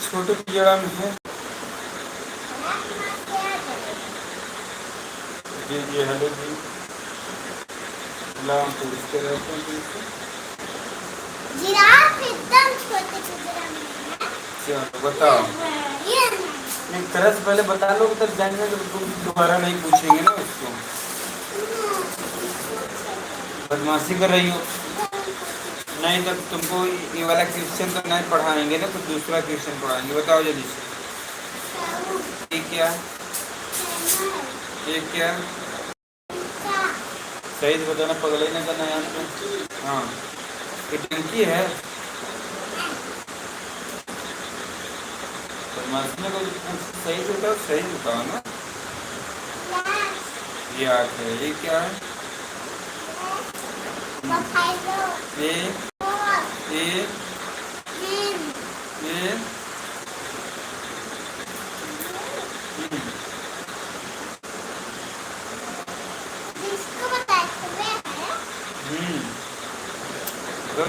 छोटे पिंजड़ा में है। जी जी हेलो जी। ला पूछते रहते हैं तुमसे। जिराफ एकदम छोटे पिंजरा में है। चलो बताओ। एक तरह से पहले बता लो तब जानेंगे तो तुम दोबारा नहीं पूछेंगे ना उसको। बदमाशी कर रही हो। नहीं तब तुमको ये वाला क्वेश्चन तो नहीं पढ़ाएंगे ना, तो दूसरा क्वेश्चन पढ़ाएंगे। बताओ जल्दी से। ये क्या? ये क्या? सही से बताना, पगले नहीं करना यहाँ पे। हाँ ये टंकी है। बदमाशी में कोई सही से बताओ, सही से बताओ ना। ये आँख है। ये क्या है? ये ये ये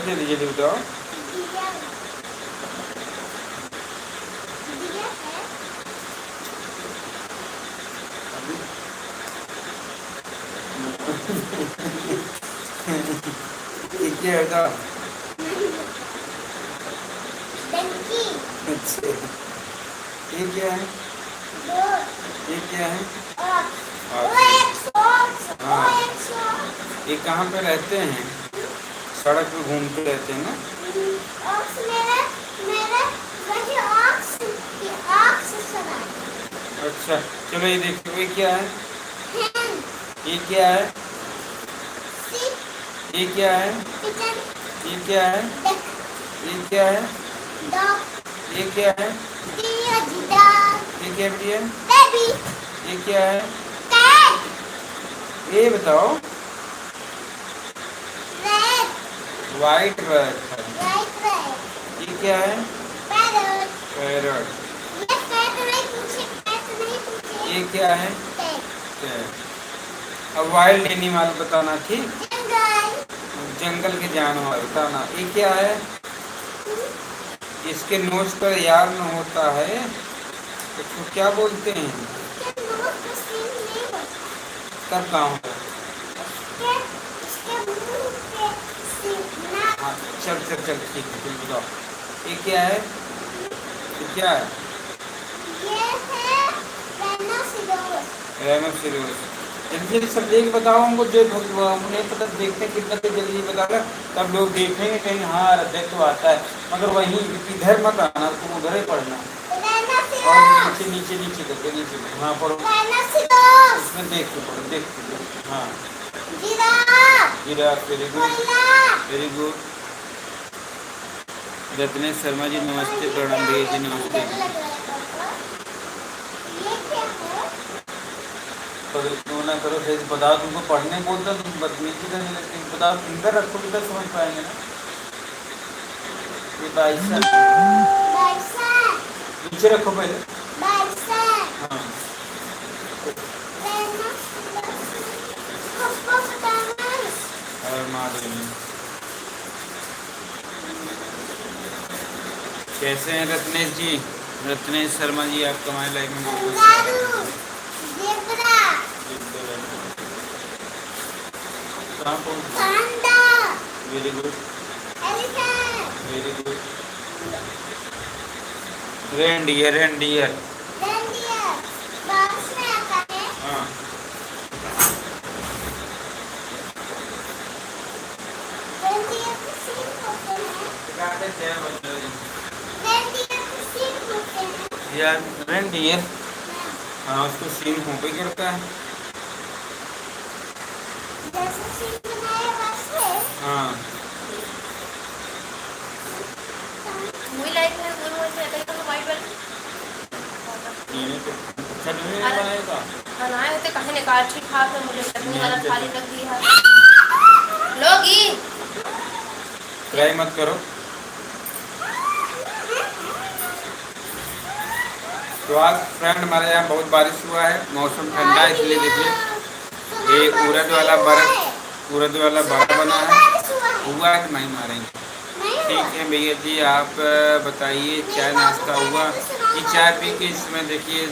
जल्दी जल्दी बताओ। ये क्या है? बताओ। अच्छा ये क्या है? ये क्या है? हाँ ये कहाँ पे रहते हैं? सड़क पे घूमते रहते हैं ना। अच्छा चलो ये देखो। ये क्या है? ये क्या है? ये क्या है? ये क्या है? ये क्या है? ये क्या है? ये क्या है? ये क्या है? ये बताओ। वाइट रैट है। ये क्या है? पैरट। ये क्या है? कैट। अब वाइल्ड एनिमल बताना। ठीक, जंगल के जानवर बताना। ये क्या है? इसके नोज पर यार्न होता है, उसको क्या बोलते हैं? तब कहाँ होता है? हाँ चल चल चल ठीक है, तुम बताओ। ये क्या है? ये क्या है? राइनोसेरोस। जल्दी जल्दी सब देख बताओ हमको। जो नहीं पता देखते हैं कितना तो जल्दी बता कर, तब लोग देखेंगे कहीं हाँ देख तो आता है, मगर वहीं इधर मत आना, तुम उधर ही पढ़ना। और नीचे नीचे नीचे करके नीचे हाँ पढ़ो। इसमें देख के पढ़ो, देख के। हाँ giraffe. Very good very good. Ratnesh Sharma ji नमस्ते। प्रणाम भैया जी नमस्ते। क्यों ना करो सही बताओ। तुमको पढ़ने बोलता तुम बदतमीजी करने लगते। बताओ इधर रखो, इधर समझ पाएंगे ना। ये बाइसन। नीचे रखो पहले। हाँ कैसे हैं रत्नेश जी? रत्नेश शर्मा जी आपका हमारे लाइफ में बहुत very good very good. Reindeer reindeer. हाँ यार रेंडियर। हाँ उसको सीन हो पे करता है। हाँ बनाए होते कहीं निकाल ठीक ठाक है। मुझे चटनी वाला थाली रख दी है। लोगी ट्राई मत करो। तो आज फ्रेंड हमारे यहाँ बहुत बारिश हुआ है, मौसम ठंडा है, इसलिए देखिए ये उड़द वाला बड़ा बना है। हुआ कि नहीं मारेंगे? ठीक है भैया जी, आप बताइए चाय नाश्ता हुआ कि चाय पी के इसमें देखिए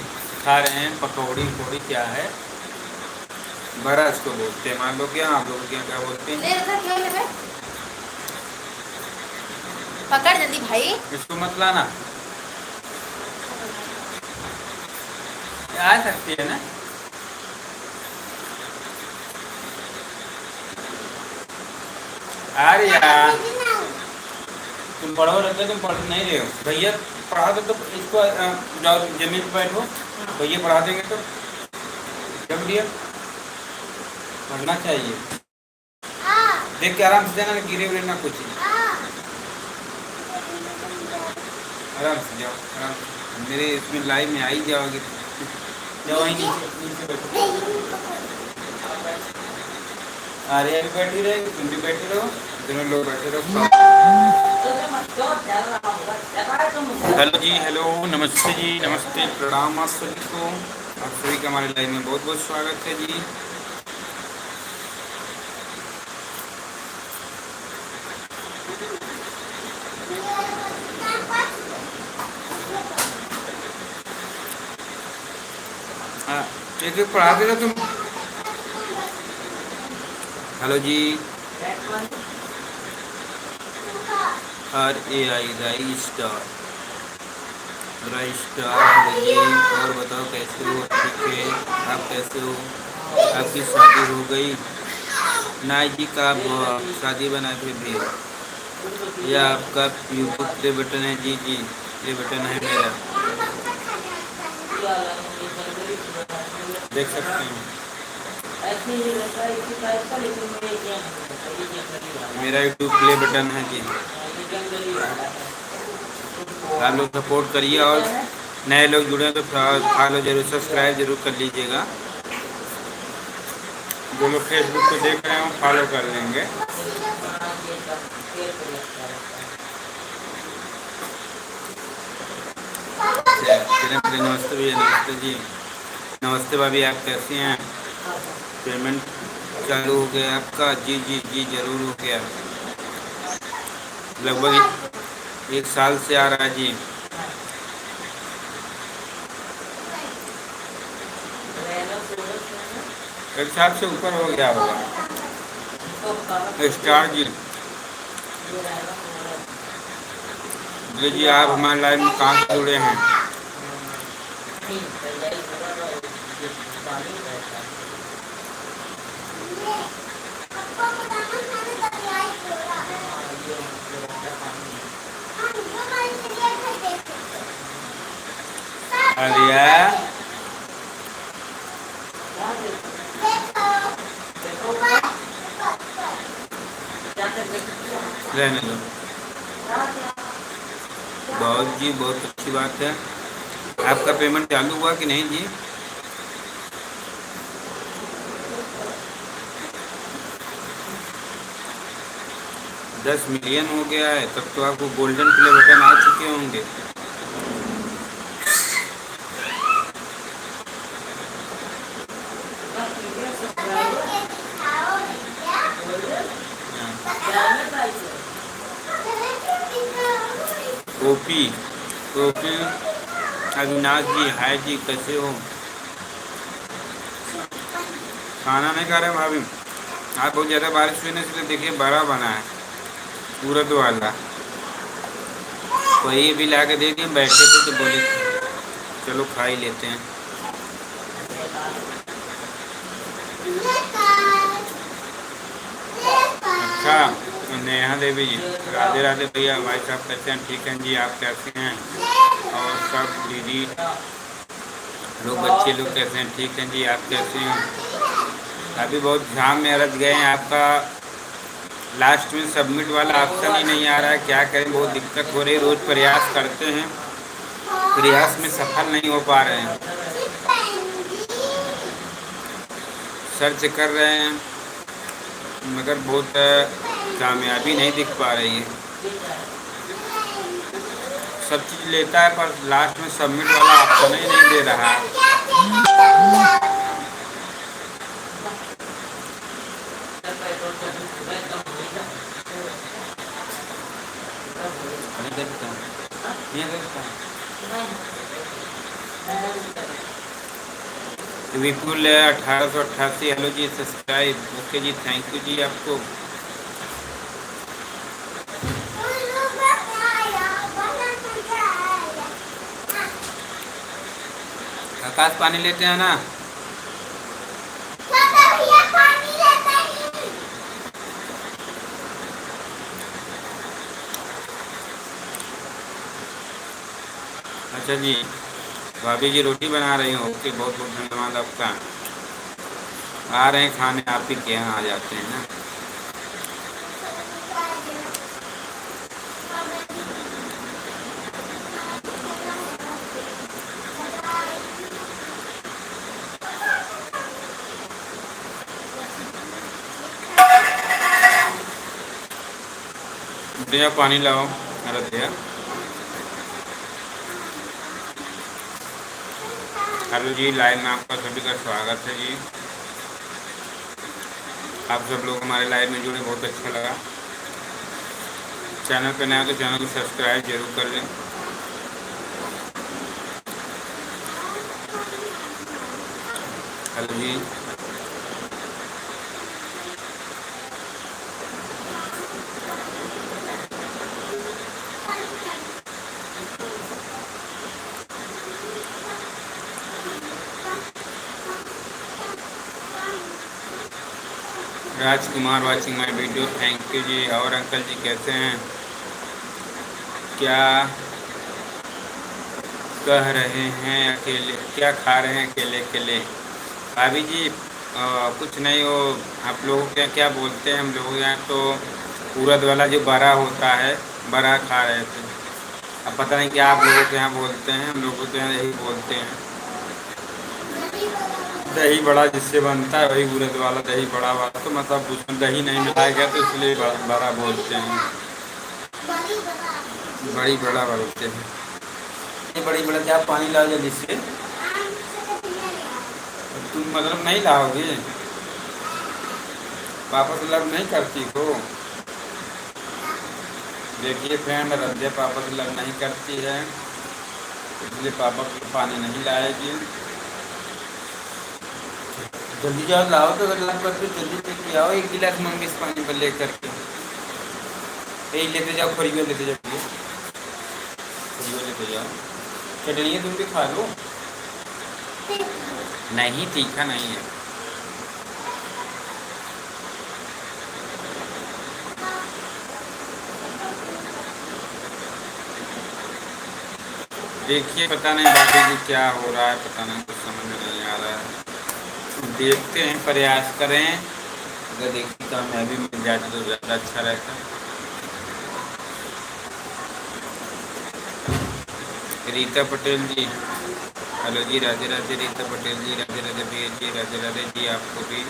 खा रहे हैं पकौड़ी उकौड़ी क्या है, बड़ा इसको बोलते हैं, मान लो क्या आप लोग क्या बोलते हैं, पकड़ जल्दी भाई, इसको मत लाना, आ सकती है ना। अरे यार तुम पढ़ो रहते, तुम पढ़ नहीं रहे हो, भैया पढ़ा दो तो इसको जाओ जमीन पर बैठो, भैया पढ़ा देंगे तो क्या भैया पढ़ना चाहिए, देख के आराम से जाना, गिरे उरे ना कुछ, आराम से जाओ, आराम से मेरे इसमें लाइव में आ ही जाओगे, जाओ वहीं नीचे बैठो, अरे अभी बैठी रहेगी, तुम भी बैठे रहो, दोनों लोग बैठे रहो। हेलो जी, हेलो, नमस्ते जी, नमस्ते, प्रणाम आप सभी को, आप सभी का हमारे लाइव में बहुत बहुत स्वागत है जी। हाँ एक एक पढ़ा दे रहे तुम। हेलो जी, RAI स्टार बोलिए, और बताओ कैसे हो, ठीक है, आप कैसे हो, आपकी शादी हो गई, नाई जी का आप शादी बनाए थे भी, यह आपका यूट्यूब प्ले बटन है, जी जी प्ले बटन है मेरा, देख सकते हैं, मेरा यूट्यूब प्ले बटन है जी, आप लोग सपोर्ट करिए, और नए लोग जुड़े तो फॉलो जरूर, सब्सक्राइब जरूर कर लीजिएगा, जो लोग फेसबुक पे देख रहे हैं फॉलो कर लेंगे। नमस्ते भैया, नमस्ते जी, नमस्ते भाभी, आप कैसे हैं, पेमेंट चालू हो गया आपका, जी जी जी जरूर हो गया, लगभग 1 साल से आ रहा है जी, एक साल से ऊपर हो गया होगा, स्टार जी जी, आप हमारे लाइव में कहाँ से जुड़े हैं, अलिया रहने दो, बहुत जी बहुत अच्छी बात है, आपका पेमेंट चालू हुआ कि नहीं जी, $10 मिलियन हो गया है, तब तो आपको गोल्डन प्ले बटन आ चुके होंगे, ओपी ओपी अविनाश जी, हाय जी, कैसे हो, खाना नहीं खा रहे भाभी, आप बहुत ज़्यादा बारिश हुई ना, इसलिए देखिए बड़ा बना है सूरत वाला, वही भी ला के दे दिए, बैठे थे तो बोले चलो खा ही लेते हैं, अच्छा, नेहा देवी जी, राधे राधे भैया, भाई साहब कैसे हैं, ठीक हैं जी, आप कैसे हैं, और सब दीदी लोग बच्चे लोग कैसे हैं, ठीक हैं जी, आप कैसे हैं, अभी बहुत झाम में अरज गए हैं, आपका लास्ट में सबमिट वाला ऑप्शन ही नहीं आ रहा है, क्या करें, बहुत दिक्कत हो रही है, रोज़ प्रयास करते हैं, प्रयास में सफल नहीं हो पा रहे हैं, सर्च कर रहे हैं मगर बहुत कामयाबी नहीं दिख पा रही है, सब चीज़ लेता है पर लास्ट में सबमिट वाला ऑप्शन ही नहीं दे रहा है, नहीं देखता हूँ, नहीं देखता हूँ। विपुल 1888, हेलो जी, सब्सक्राइब। ओके जी, थैंक यू जी आपको। आकाश पानी लेते हैं ना। अच्छा जी, भाभी जी रोटी बना रही हूँ। ओके, बहुत बहुत धन्यवाद आपका। आ रहे हैं खाने, आप ही के यहाँ आ जाते हैं ना। भैया पानी लाओ। अरे भैया, हेलो जी, लाइव में आपका सभी का स्वागत है जी। आप सब लोग हमारे लाइव में जुड़े, बहुत अच्छा लगा। चैनल पे नया हो तो चैनल को सब्सक्राइब जरूर कर लें। हेलो जी, Rajkumar watching my video, thank you जी। और अंकल जी कैसे हैं? क्या कह रहे हैं अकेले, क्या खा रहे हैं अकेले अकेले? भाभी जी कुछ नहीं, वो आप लोगों के यहाँ क्या बोलते हैं? हम लोगों के यहाँ तो उड़द वाला जो बड़ा होता है, बड़ा खा रहे थे। अब पता नहीं क्या आप लोगों के यहाँ बोलते हैं, हम लोगों के यहाँ यही बोलते हैं। दही बड़ा जिससे बनता है वही उड़द वाला दही बड़ा वाला, तो मतलब उसमें दही नहीं मिलाया गया तो इसलिए बड़ा बोलते हैं। बड़ी बड़ा बोलते हैं। ये बड़ी बड़ा, क्या पानी ला जल्दी से। तुम मतलब नहीं लाओगे, वापस लग नहीं करती हो। देखिए फ्रेंड, रद्दे पापा से लग नहीं करती है, इसलिए पापा को पानी नहीं लाएगी। जल्दी जाओ, लाओ तो गला करके जल्दी लेके आओ। एक गिलास मम्मी इस पानी पर ले करके यही लेते जाओ। खरीदो लेते जाओ, खरीदो लेते जाओ। चटनी तुम भी खा लो। नहीं, तीखा नहीं है। देखिए पता नहीं बाकी जी क्या हो रहा है, पता नहीं, कुछ समझ में नहीं आ रहा है। देखते हैं, प्रयास करें, अगर देखी कामयाबी मिल जाती तो ज़्यादा अच्छा रहता। रीता पटेल जी, हेलो जी, राधे राधे। रीता पटेल जी, राधे राधे। भैया जी, राधे राधे जी आपको भी।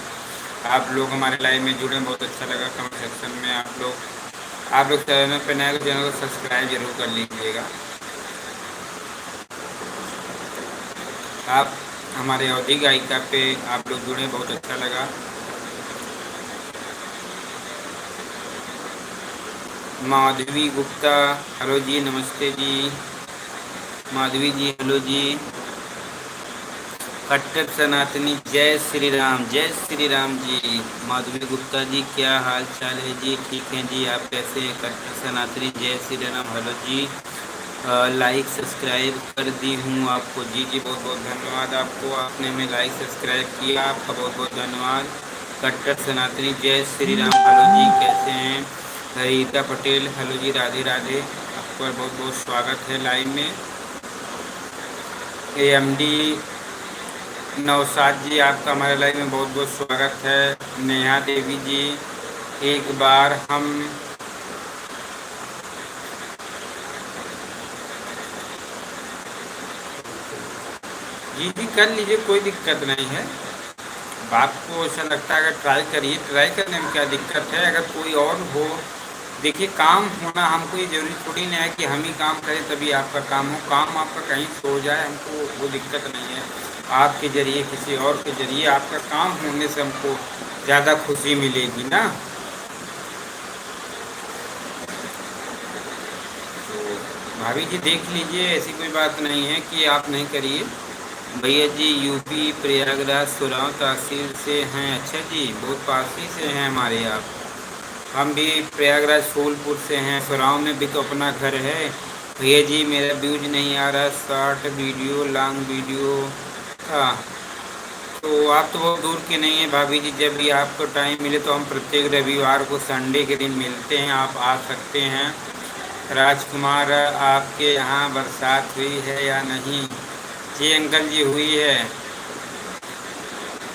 आप लोग हमारे लाइव में जुड़े, बहुत अच्छा लगा। कमेंट सेक्शन में आप लोग चैनल पर नए तो चैनल को सब्सक्राइब जरूर कर लीजिएगा। आप हमारे अवधि गायिका पे आप लोग जुड़े, बहुत अच्छा लगा। माधवी गुप्ता, हेलो जी, नमस्ते जी। माधवी जी, हेलो जी। कट्टर सनातनी, जय श्री राम, जय श्री राम जी। माधवी गुप्ता जी, क्या हाल चाल है जी? ठीक है जी, आप कैसे हैं? कट्टर सनातनी, जय श्री राम, हेलो जी। लाइक सब्सक्राइब कर दी हूँ आपको जी। जी बहुत बहुत धन्यवाद आपको, आपने हमें लाइक सब्सक्राइब किया, आपका बहुत बहुत धन्यवाद। कट्टर सनातनी, जय श्री राम, हेलो जी, कैसे हैं? रीता पटेल, हेलो जी, राधे राधे। आपका बहुत बहुत स्वागत है लाइव में। AMD नौशाद जी, आपका हमारे लाइव में बहुत बहुत स्वागत है। नेहा देवी जी, एक बार हम जी कर लीजिए, कोई दिक्कत नहीं है। आपको ऐसा लगता है अगर ट्राई करिए, ट्राई करने में क्या दिक्कत है? अगर कोई और हो, देखिए काम होना हमको ये जरूरी थोड़ी नहीं है कि हम ही काम करें तभी आपका काम हो। काम आपका कहीं से हो जाए, हमको वो दिक्कत नहीं है। आपके जरिए, किसी और के जरिए आपका काम होने से हमको ज़्यादा खुशी मिलेगी ना। तो भाभी जी देख लीजिए, ऐसी कोई बात नहीं है कि आप नहीं करिए। भैया जी यूपी प्रयागराज सुराव तहसील से हैं। अच्छा जी, बहुत पास ही से हैं हमारे आप। हम भी प्रयागराज फूलपुर से हैं, सुराव में भी तो अपना घर है। भैया जी मेरा व्यूज नहीं आ रहा, शॉर्ट वीडियो लॉन्ग वीडियो का। तो आप तो बहुत दूर के नहीं हैं भाभी जी, जब भी आपको टाइम मिले तो हम प्रत्येक रविवार को संडे के दिन मिलते हैं, आप आ सकते हैं। राजकुमार आपके यहाँ बरसात हुई है या नहीं? जी अंकल जी हुई है।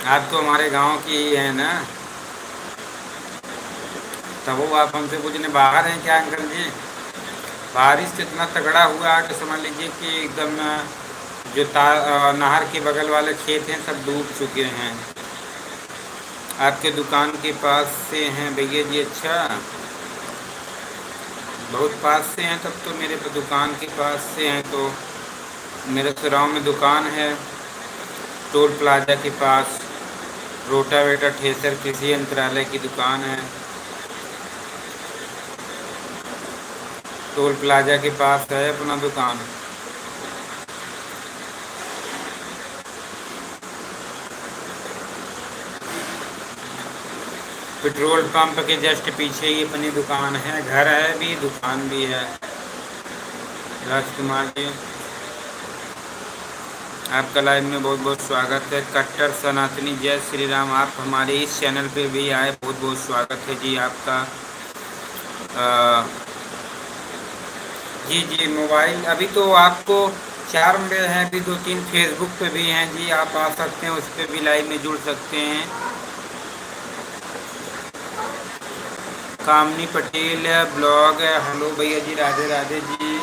आप तो हमारे गांव की ही है ना, तब वो आप हमसे पूछने बाहर हैं क्या अंकल जी? बारिश तो इतना तगड़ा हुआ कि समझ लीजिए कि एकदम जो नहर के बगल वाले खेत हैं सब डूब चुके हैं। आपके दुकान के पास से हैं भैया जी? अच्छा, बहुत पास से हैं तब तो। मेरे दुकान के पास से हैं तो मेरे सुराव में दुकान है, टोल प्लाजा के पास। रोटावेटर ठेसर कृषि यंत्रालय की दुकान है, टोल प्लाजा के पास है अपना दुकान। पेट्रोल पंप के जस्ट पीछे ही अपनी दुकान है, घर है भी दुकान भी है। राजकुमार जी आपका लाइव में बहुत बहुत स्वागत है। कट्टर सनातनी जय श्री राम, आप हमारे इस चैनल पे भी आए, बहुत बहुत स्वागत है जी आपका। जी जी, मोबाइल अभी तो आपको 4 नंबर हैं, अभी 2-3 फेसबुक पे भी हैं जी, आप आ सकते हैं, उस पर भी लाइव में जुड़ सकते हैं। कामनी पटेल ब्लॉग, हेलो भैया जी, राधे राधे जी,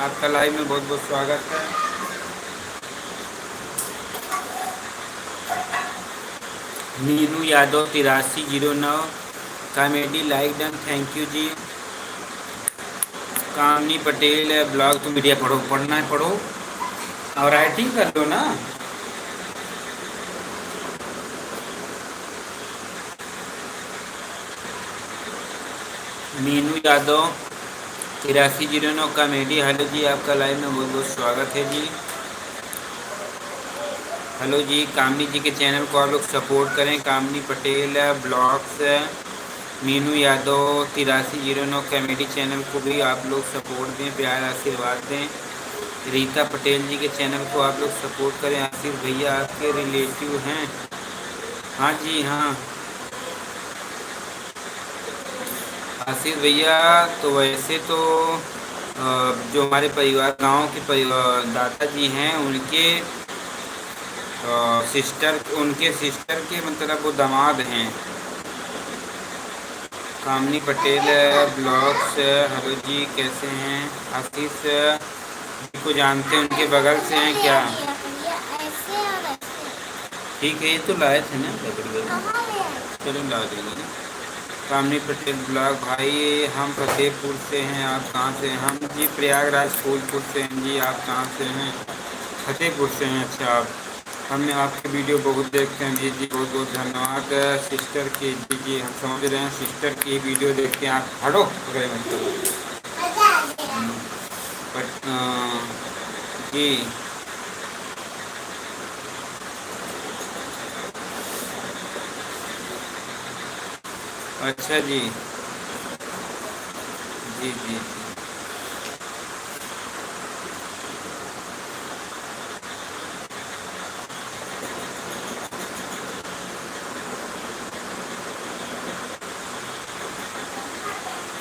आपका लाइव में बहुत बहुत स्वागत है। Meenu Yadav 8309 comedy like done, thank you ji. Kamini Patel blog, तुम मीडिया पढ़ो, पढ़ना है पढ़ो और राइटिंग कर लो ना। मीनू यादव 8309 कॉमेडी, हेलो जी, आपका लाइव में बहुत बहुत स्वागत है जी। हेलो जी, कामनी जी के चैनल को आप लोग सपोर्ट करें, Kamni Patel blogs, Meenu Yadav 8309 comedy channel को भी आप लोग सपोर्ट दें, प्यार आशीर्वाद दें। रीता पटेल जी के चैनल को आप लोग सपोर्ट करें। आसिफ भैया आपके रिलेटिव हैं? हाँ जी हाँ, आसिफ भैया तो वैसे तो जो हमारे परिवार गांव के परिवार दादाजी हैं उनके सिस्टर के मतलब वो दामाद हैं। कामनी पटेल ब्लॉग्स, हेलो जी, कैसे हैं? आशीष जी को जानते हैं, उनके बगल से हैं क्या? ठीक है, ये तो लाए थे ना, चलो ला देंगे। कामनी पटेल ब्लॉग, भाई हम फतेहपुर से हैं, आप कहाँ से हैं? हम जी प्रयागराज फूलपुर से हैं जी, आप कहाँ से हैं? फतेहपुर से हैं, अच्छा। आप हमने आपके वीडियो बहुत देखते हैं जी, जी बहुत बहुत धन्यवाद सिस्टर की। जी जी, हम समझ रहे हैं सिस्टर की वीडियो देखते हैं आप। हटो बट जी, अच्छा जी, जी जी,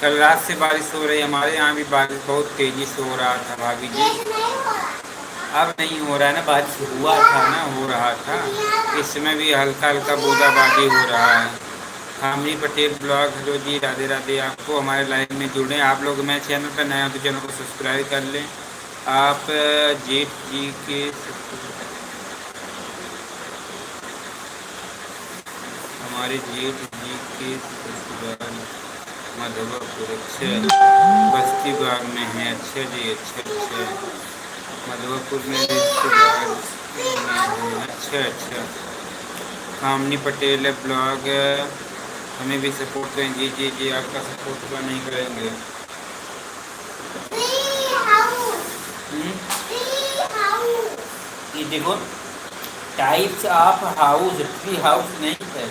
कल रात से बारिश हो रही है, हमारे यहाँ भी बारिश बहुत तेज़ी से हो रहा था भाभी जी। अब नहीं हो रहा है ना, बारिश हुआ था ना, हो रहा था, इस समय भी हल्का हल्का बूंदाबांदी हो रहा है। कामनी पटेल ब्लॉग, हेलो जी, राधे राधे, आपको हमारे लाइव में जुड़ें। आप लोग मैं चैनल पर नया हो तो चैनल को सब्सक्राइब कर लें। आप जेठ जी के हमारे जेठ जी के ससुराल मधुबापुर, अच्छा, बस्ती बाग में है, अच्छा जी, अच्छा अच्छा, मधुबापुर में रिश्तेदार में है, अच्छा अच्छा। कामनी पटेल ब्लॉग, हमें भी सपोर्ट करें जी जी जी, आपका सपोर्ट क्यों नहीं करेंगे? देखो types of house, tree house नहीं है,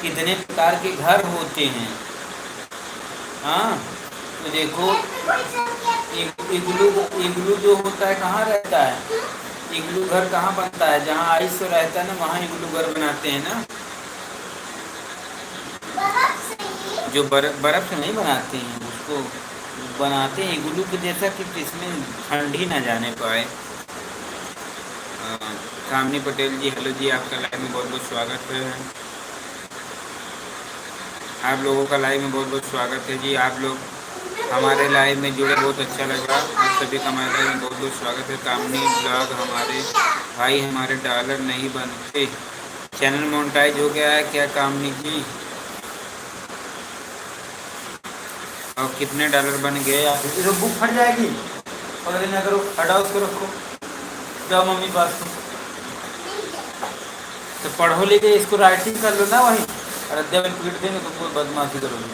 कितने प्रकार के घर होते हैं। हाँ तो देखो इग्लू, इग्लू जो होता है कहाँ रहता है, इग्लू घर कहाँ बनता है, जहाँ आइस रहता है ना वहाँ इग्लू घर बनाते हैं ना। जो बर्फ से नहीं बनाते हैं उसको बनाते हैं इग्लू के जैसा कि जिसमें ठंडी ना जाने पाए। कामनी पटेल जी हेलो जी, आपका लाइव में बहुत बहुत स्वागत है। आप लोगों का लाइव में बहुत बहुत स्वागत है जी। आप लोग हमारे लाइव में जुड़े, बहुत अच्छा लगा। आप सभी का हमारे लाइव में बहुत बहुत स्वागत है। कामनी ब्लॉग हमारे भाई, हमारे डॉलर नहीं बनते, चैनल मोनेटाइज हो गया है क्या कामनी जी? और कितने डॉलर बन गए? आप बुक फट जाएगी, पकड़ ना करो, हटाओ उसको, रखो, जाओ मम्मी पास। तो पढ़ो लेके इसको राइटिंग कर लो ना वहीं, और अध्याय में पीट देंगे तुमको, बदमाशी करोगे,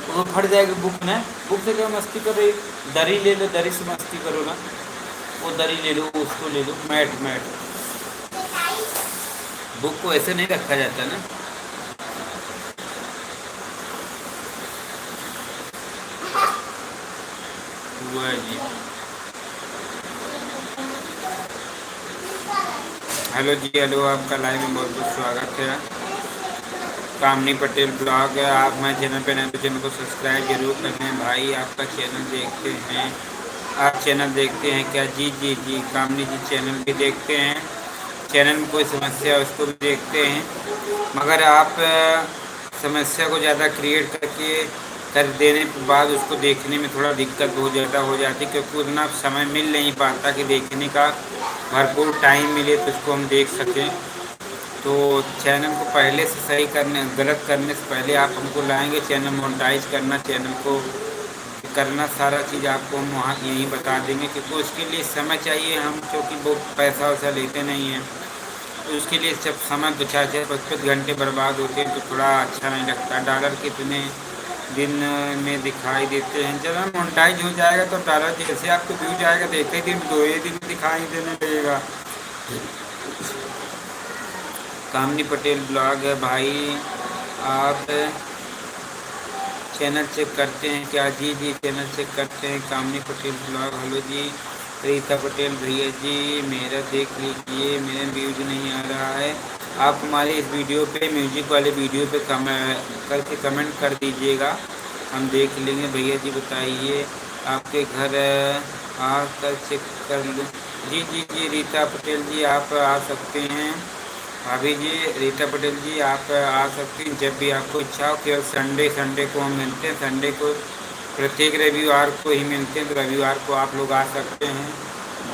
वो फट जाएगी बुक में। बुक से क्या मस्ती कर रही, दरी ले लो, दरी से मस्ती करो ना, वो दरी ले लो, उसको ले लो, मैट मैट। बुक को ऐसे नहीं रखा जाता ना। हुआ जी, हेलो जी हेलो, आपका लाइव में बहुत बहुत स्वागत है। कामनी पटेल ब्लॉग है, आप हमारे चैनल पे नए तो चैनल को सब्सक्राइब जरूर करें भाई। आपका चैनल देखते हैं, आप चैनल देखते हैं क्या? जी जी जी, कामनी जी चैनल भी देखते हैं, चैनल में कोई समस्या है उसको भी देखते हैं, मगर आप समस्या को ज़्यादा क्रिएट करके कर देने के बाद उसको देखने में थोड़ा दिक्कत बहुत ज़्यादा हो जाती, क्योंकि उतना समय मिल नहीं पाता कि देखने का भरपूर टाइम मिले तो उसको हम देख सकें। तो चैनल को पहले से सही करने, गलत करने से पहले आप हमको लाएंगे, चैनल मोनेटाइज करना, चैनल को करना, सारा चीज़ आपको हम वहाँ यहीं बता देंगे, क्योंकि उसके लिए समय चाहिए हम, क्योंकि वो पैसा वैसा लेते नहीं हैं, तो उसके लिए जब समय 4-4-5-5 घंटे बर्बाद होते हैं तो थोड़ा अच्छा नहीं लगता। डॉलर कितने दिन में दिखाई देते हैं? जब हम मोनेटाइज हो जाएगा तो डॉलर जैसे आपको व्यू जाएगा तो एक ही दिन 2 ही दिन दिखाई देने लगेगा। कामनी पटेल ब्लॉग है भाई, आप चैनल चेक करते हैं क्या? जी जी चैनल चेक करते हैं, कामनी पटेल ब्लॉग। हेलो जी रीता पटेल भैया जी, मेरा देख लीजिए, मेरा व्यूज नहीं आ रहा है। आप हमारे इस वीडियो पे, म्यूजिक वाले वीडियो पे करके कमेंट कर दीजिएगा, हम देख लेंगे। भैया जी बताइए, आपके घर आकर चेक कर लूँ? जी जी जी रीता पटेल जी, आप आ सकते हैं। भाभी जी रीता पटेल जी, आप आ सकती हैं जब भी आपको इच्छा हो। केवल संडे को हम मिलते हैं, संडे को प्रत्येक रविवार को ही मिलते हैं, तो रविवार को आप लोग आ सकते हैं।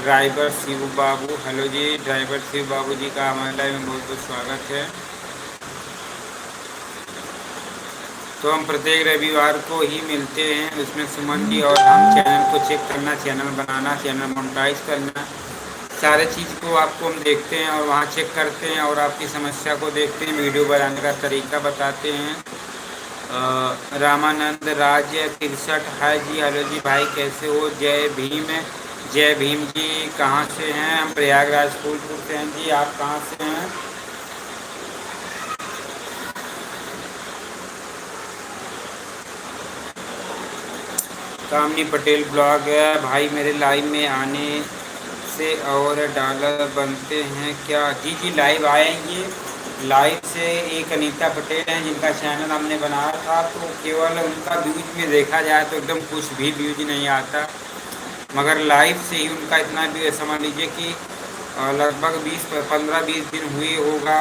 ड्राइवर शिव बाबू, हेलो जी ड्राइवर शिव बाबू जी का हमारे लाइव में बहुत बहुत स्वागत है। तो हम प्रत्येक रविवार को ही मिलते हैं, उसमें सुमन जी और हम चैनल को चेक करना, चैनल बनाना, चैनल मोनेटाइज करना, सारे चीज़ को आपको हम देखते हैं और वहाँ चेक करते हैं और आपकी समस्या को देखते हैं, वीडियो बनाने का तरीका बताते हैं। रामानंद राज 63 है जी, हेलो जी भाई कैसे हो? जय भीम, जय भीम जी। कहाँ से हैं? हम प्रयागराज फूलपुर से हैं जी, आप कहाँ से हैं? कामनी पटेल ब्लॉग है भाई, मेरे लाइव में आने से और डॉलर बनते हैं क्या? जी जी लाइव आएंगे। लाइव से एक अनीता पटेल हैं जिनका चैनल हमने बनाया था, तो केवल उनका व्यूज में देखा जाए तो एकदम कुछ भी व्यूज नहीं आता, मगर लाइव से ही उनका इतना भी समझ लीजिए कि लगभग 15-20 दिन हुए होगा,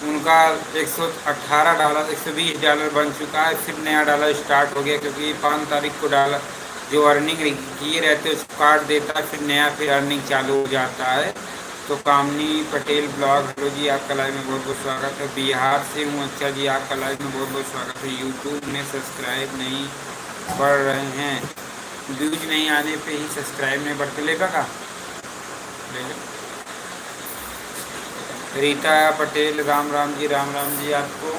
उनका 118 डॉलर 120 डॉलर बन चुका है, फिर नया डॉलर स्टार्ट हो गया, क्योंकि 5 तारीख को डॉलर जो अर्निंग किए रहते हैं उसको काट देता है, फिर नया फिर अर्निंग चालू हो जाता है। तो कामनी पटेल ब्लॉग, हेलो जी आपका लाइव में बहुत बहुत स्वागत है। बिहार से हूँ, अच्छा जी आपका लाइव में बहुत बहुत स्वागत है। यूट्यूब में सब्सक्राइब नहीं बढ़ रहे हैं, व्यूज नहीं आने पे ही सब्सक्राइब नहीं बढ़ते, लेगा का रीता पटेल, राम राम जी आपको।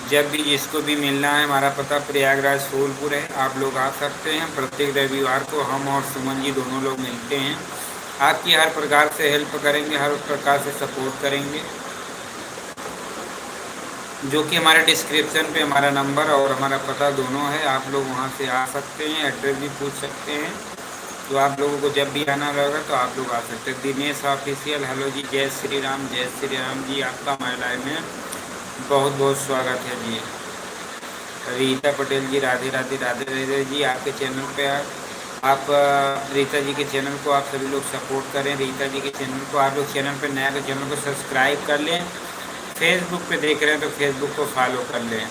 जब भी जिसको भी मिलना है, हमारा पता प्रयागराज फूलपुर है, आप लोग आ सकते हैं। प्रत्येक रविवार को हम और सुमन जी दोनों लोग मिलते हैं, आपकी हर प्रकार से हेल्प करेंगे, हर प्रकार से सपोर्ट करेंगे। जो कि हमारे डिस्क्रिप्शन पे हमारा नंबर और हमारा पता दोनों है, आप लोग वहाँ से आ सकते हैं, एड्रेस भी पूछ सकते हैं। तो आप लोगों को जब भी आना रहेगा तो आप लोग आ सकते हैं। दिनेश ऑफिशियल, हेलो जी, जय श्री राम जी, आपका हमारे लाइव में बहुत बहुत स्वागत है जी। रीता पटेल जी, राधे राधे राधे राधे जी। आपके चैनल पे आप रीता जी के चैनल को आप सभी लोग सपोर्ट करें। रीता जी के चैनल को आप लोग चैनल पे नया तो चैनल को सब्सक्राइब कर लें। फेसबुक पे देख रहे हैं तो फेसबुक को फॉलो कर लें,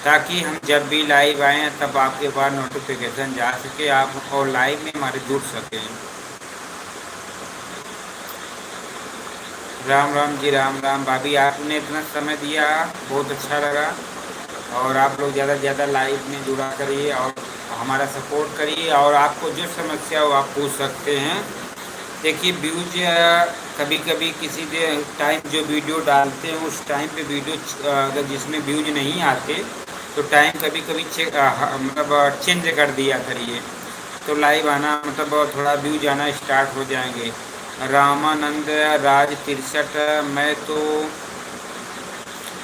ताकि हम जब भी लाइव आएँ तब आपके पास नोटिफिकेशन जा सके, आप और लाइव में हमारे जुड़ सकें। राम राम जी, राम राम भाभी, आपने इतना समय दिया, बहुत अच्छा लगा। और आप लोग ज़्यादा से ज़्यादा लाइव में जुड़ा करिए और हमारा सपोर्ट करिए। और आपको जो समस्या हो आप पूछ सकते हैं। देखिए व्यूज कभी कभी किसी टाइम जो वीडियो डालते हैं उस टाइम पे वीडियो अगर जिसमें व्यूज नहीं आते तो टाइम कभी कभी मतलब चेंज कर दिया करिए, तो लाइव आना मतलब थोड़ा व्यूज आना स्टार्ट हो जाएंगे। रामानंद राज 63, मैं तो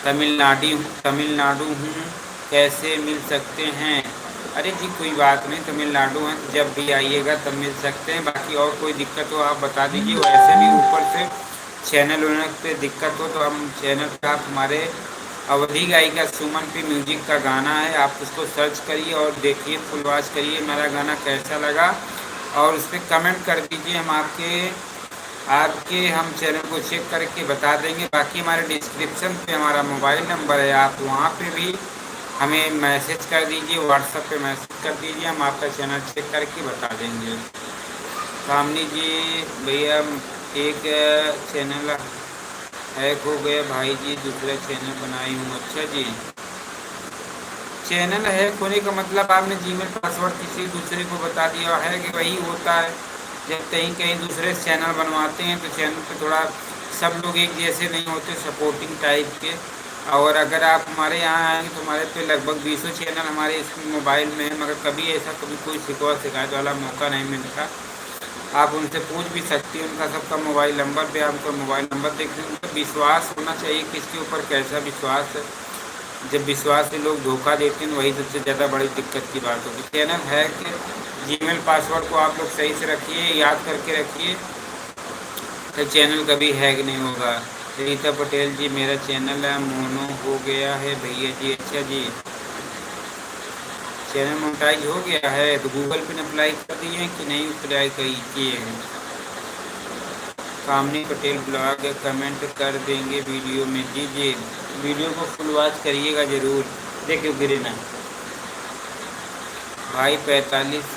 तमिलनाडु हूँ, कैसे मिल सकते हैं? अरे जी कोई बात नहीं, तमिलनाडु हैं तो जब भी आइएगा तब मिल सकते हैं। बाकी और कोई दिक्कत हो आप बता दीजिए। वैसे भी ऊपर से चैनल उनल पे दिक्कत हो तो हम चैनल पे आप हमारे अवधि गायिका सुमन पे म्यूजिक का गाना है, आप उसको सर्च करिए और देखिए, फुल वॉच करिए मेरा गाना कैसा लगा और उस पर कमेंट कर दीजिए। हम हम चैनल को चेक करके बता देंगे। बाकी हमारे डिस्क्रिप्शन पे हमारा मोबाइल नंबर है, आप वहाँ पे भी हमें मैसेज कर दीजिए, व्हाट्सएप पे मैसेज कर दीजिए, हम आपका चैनल चेक करके बता देंगे। सामनी जी भैया, एक चैनल हैक हो गया भाई जी, दूसरा चैनल बनाई हूँ। अच्छा जी, चैनल हैक होने का मतलब आपने जीमेल पासवर्ड किसी दूसरे को बता दिया है कि वही होता है। जब कहीं कहीं दूसरे चैनल बनवाते हैं तो चैनल पे थोड़ा सब लोग एक जैसे नहीं होते, सपोर्टिंग टाइप के। और अगर आप हमारे यहाँ आएंगे तो हमारे पे लगभग 20 चैनल हमारे इस मोबाइल में है, मगर कभी ऐसा कभी कोई शिकायत वाला मौका नहीं मिलता। आप उनसे पूछ भी सकती हैं, उनका सबका मोबाइल नंबर पे, आपका मोबाइल नंबर देख लें। उनका विश्वास होना चाहिए, किसके ऊपर कैसा विश्वास है। जब विश्वास से लोग धोखा देते हैं वही सबसे ज़्यादा बड़ी दिक्कत की बात होगी। चैनल है कि जीमेल पासवर्ड को आप लोग सही से रखिए, याद करके रखिए, तो चैनल कभी हैक नहीं होगा। रीता पटेल जी, मेरा चैनल है मोनो हो गया है भैया जी। अच्छा जी, चैनल मोनेटाइज हो गया है तो गूगल पे अप्लाई कर दिए कि नहीं अप्लाई किए हैं? कामनी पटेल ब्लॉग कमेंट कर देंगे वीडियो में। जी जी, वीडियो को फुल वॉच करिएगा ज़रूर, देखिए गिरे ना भाई। 45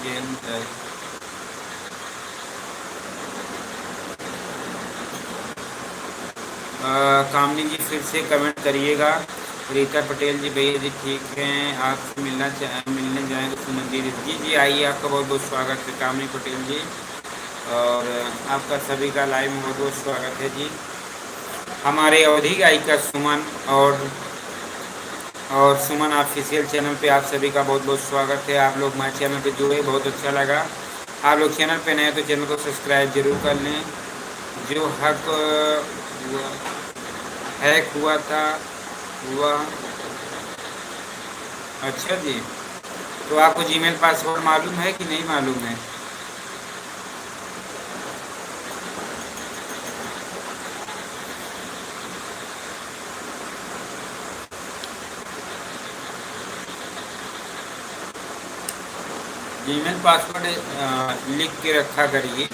जैन तक कामनी जी फिर से कमेंट करिएगा। रीता पटेल जी, भैया जी ठीक हैं, आपसे मिलने जाएंगे सुमन दीदी। जी जी आइए, आपका बहुत बहुत स्वागत है कामनी पटेल जी, और आपका सभी का लाइव में बहुत बहुत स्वागत है जी। हमारे अवधि गायिका सुमन और सुमन ऑफिशियल चैनल पे आप सभी का बहुत बहुत स्वागत है। आप लोग हमारे चैनल पे जुड़े, बहुत अच्छा लगा। आप लोग चैनल पे नए तो चैनल को सब्सक्राइब जरूर कर लें। जो हैक हुआ था हुआ। अच्छा जी, तो आपको जीमेल पासवर्ड मालूम है कि नहीं मालूम है? जीमेल पासवर्ड लिख के रखा करिए।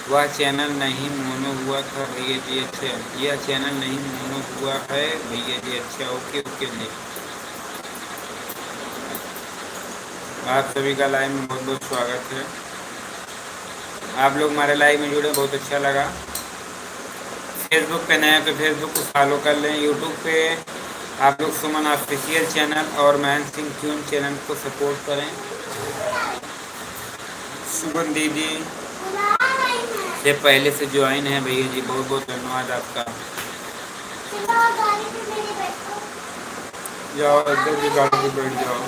वह चैनल नहीं मोनो हुआ था भैया जी। अच्छा, यह चैनल नहीं मोनो हुआ है भैया जी। अच्छा, ओके ओके जी। आप सभी का लाइव में बहुत बहुत स्वागत है। आप लोग हमारे लाइव में जुड़े, बहुत अच्छा लगा। फेसबुक पे नए तो फेसबुक को फॉलो कर लें। यूट्यूब पे आप लोग सुमन ऑफिशियल चैनल और महेंद्र सिंह ट्यून चैनल को सपोर्ट करें। सुमन दीदी से पहले से ज्वाइन है भैया जी, बहुत बहुत धन्यवाद आपका। जाओ अंदर की गाड़ी में बैठ जाओ।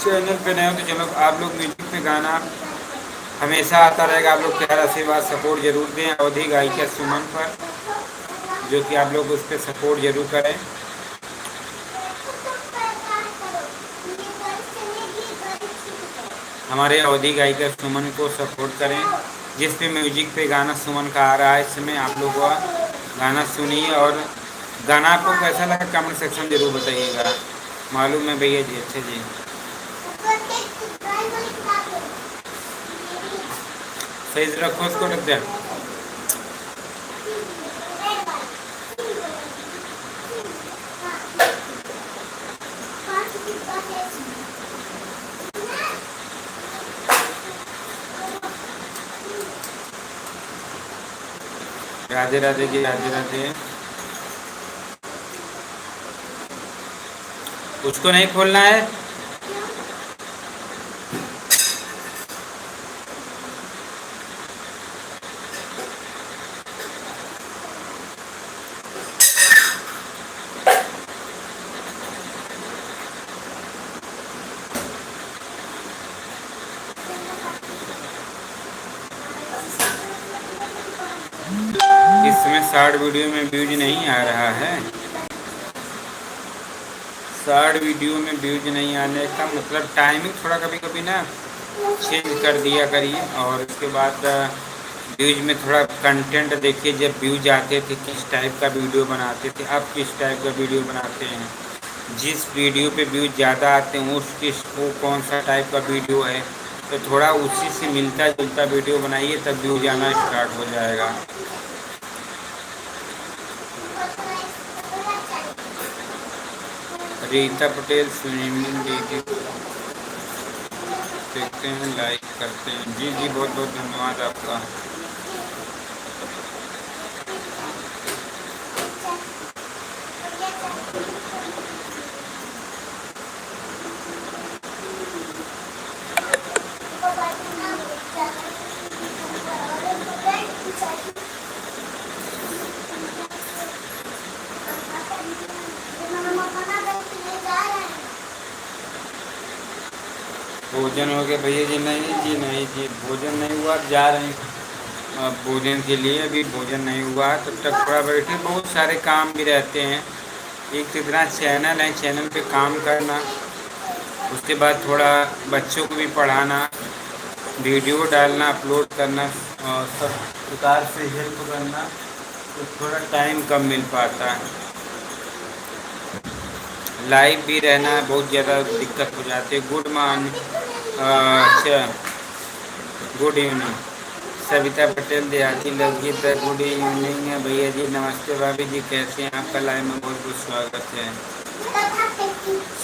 चैनल पे नए हो तो चलो आप लोग म्यूजिक पे गाना हमेशा आता रहेगा, आप लोग प्यार आशीर्वाद सपोर्ट जरूर दें अवधि गायिका सुमन पर, जो कि आप लोग उस पर सपोर्ट जरूर करें। हमारे अवधि गायिका सुमन को सपोर्ट करें। जिस पे म्यूजिक पे गाना सुमन का आ रहा है इस समय आप लोग गाना सुनिए, और गाना आपको कैसा लगा कमेंट सेक्शन जरूर बताइएगा। मालूम है भैया जी, अच्छा जी। सही से रखो उसको, रख दे। राधे राधे जी, राधे राधे। उसको नहीं खोलना है। इसमें शॉर्ट वीडियो में व्यूज नहीं आ रहा है। शॉर्ट वीडियो में व्यूज नहीं आने का मतलब टाइमिंग थोड़ा कभी कभी ना चेंज कर दिया करिए, और उसके बाद व्यूज में थोड़ा कंटेंट देखिए। जब व्यूज आते थे किस टाइप का वीडियो बनाते थे, अब किस टाइप का वीडियो बनाते हैं। जिस वीडियो पे व्यूज ज़्यादा आते हैं वो कौन सा टाइप का वीडियो है, तो थोड़ा उसी से मिलता जुलता वीडियो बनाइए, तब व्यूज आना स्टार्ट हो जाएगा। रीता पटेल स्विमिंग दीदी देखते हैं, लाइक करते हैं। जी जी, बहुत बहुत धन्यवाद आपका। भोजन हो गया भैया जी? नहीं जी, नहीं जी, भोजन नहीं हुआ, जा रहे हैं भोजन के लिए। अभी भोजन नहीं हुआ, तब तक थोड़ा बैठे, बहुत सारे काम भी रहते हैं। एक तो इतना चैनल है, चैनल पे काम करना, उसके बाद थोड़ा बच्चों को भी पढ़ाना, वीडियो डालना, अपलोड करना, और सब प्रकार से हेल्प करना, तो थोड़ा टाइम कम मिल पाता है। लाइव भी रहना बहुत ज़्यादा दिक्कत हो जाती है। गुड मॉर्निंग, अच्छा, गुड इवनिंग। सविता पटेल देहाती लोकगीत, गुड इवनिंग है भैया जी, नमस्ते भाभी जी, कैसे हैं? आपका लाइव में बहुत बहुत स्वागत है।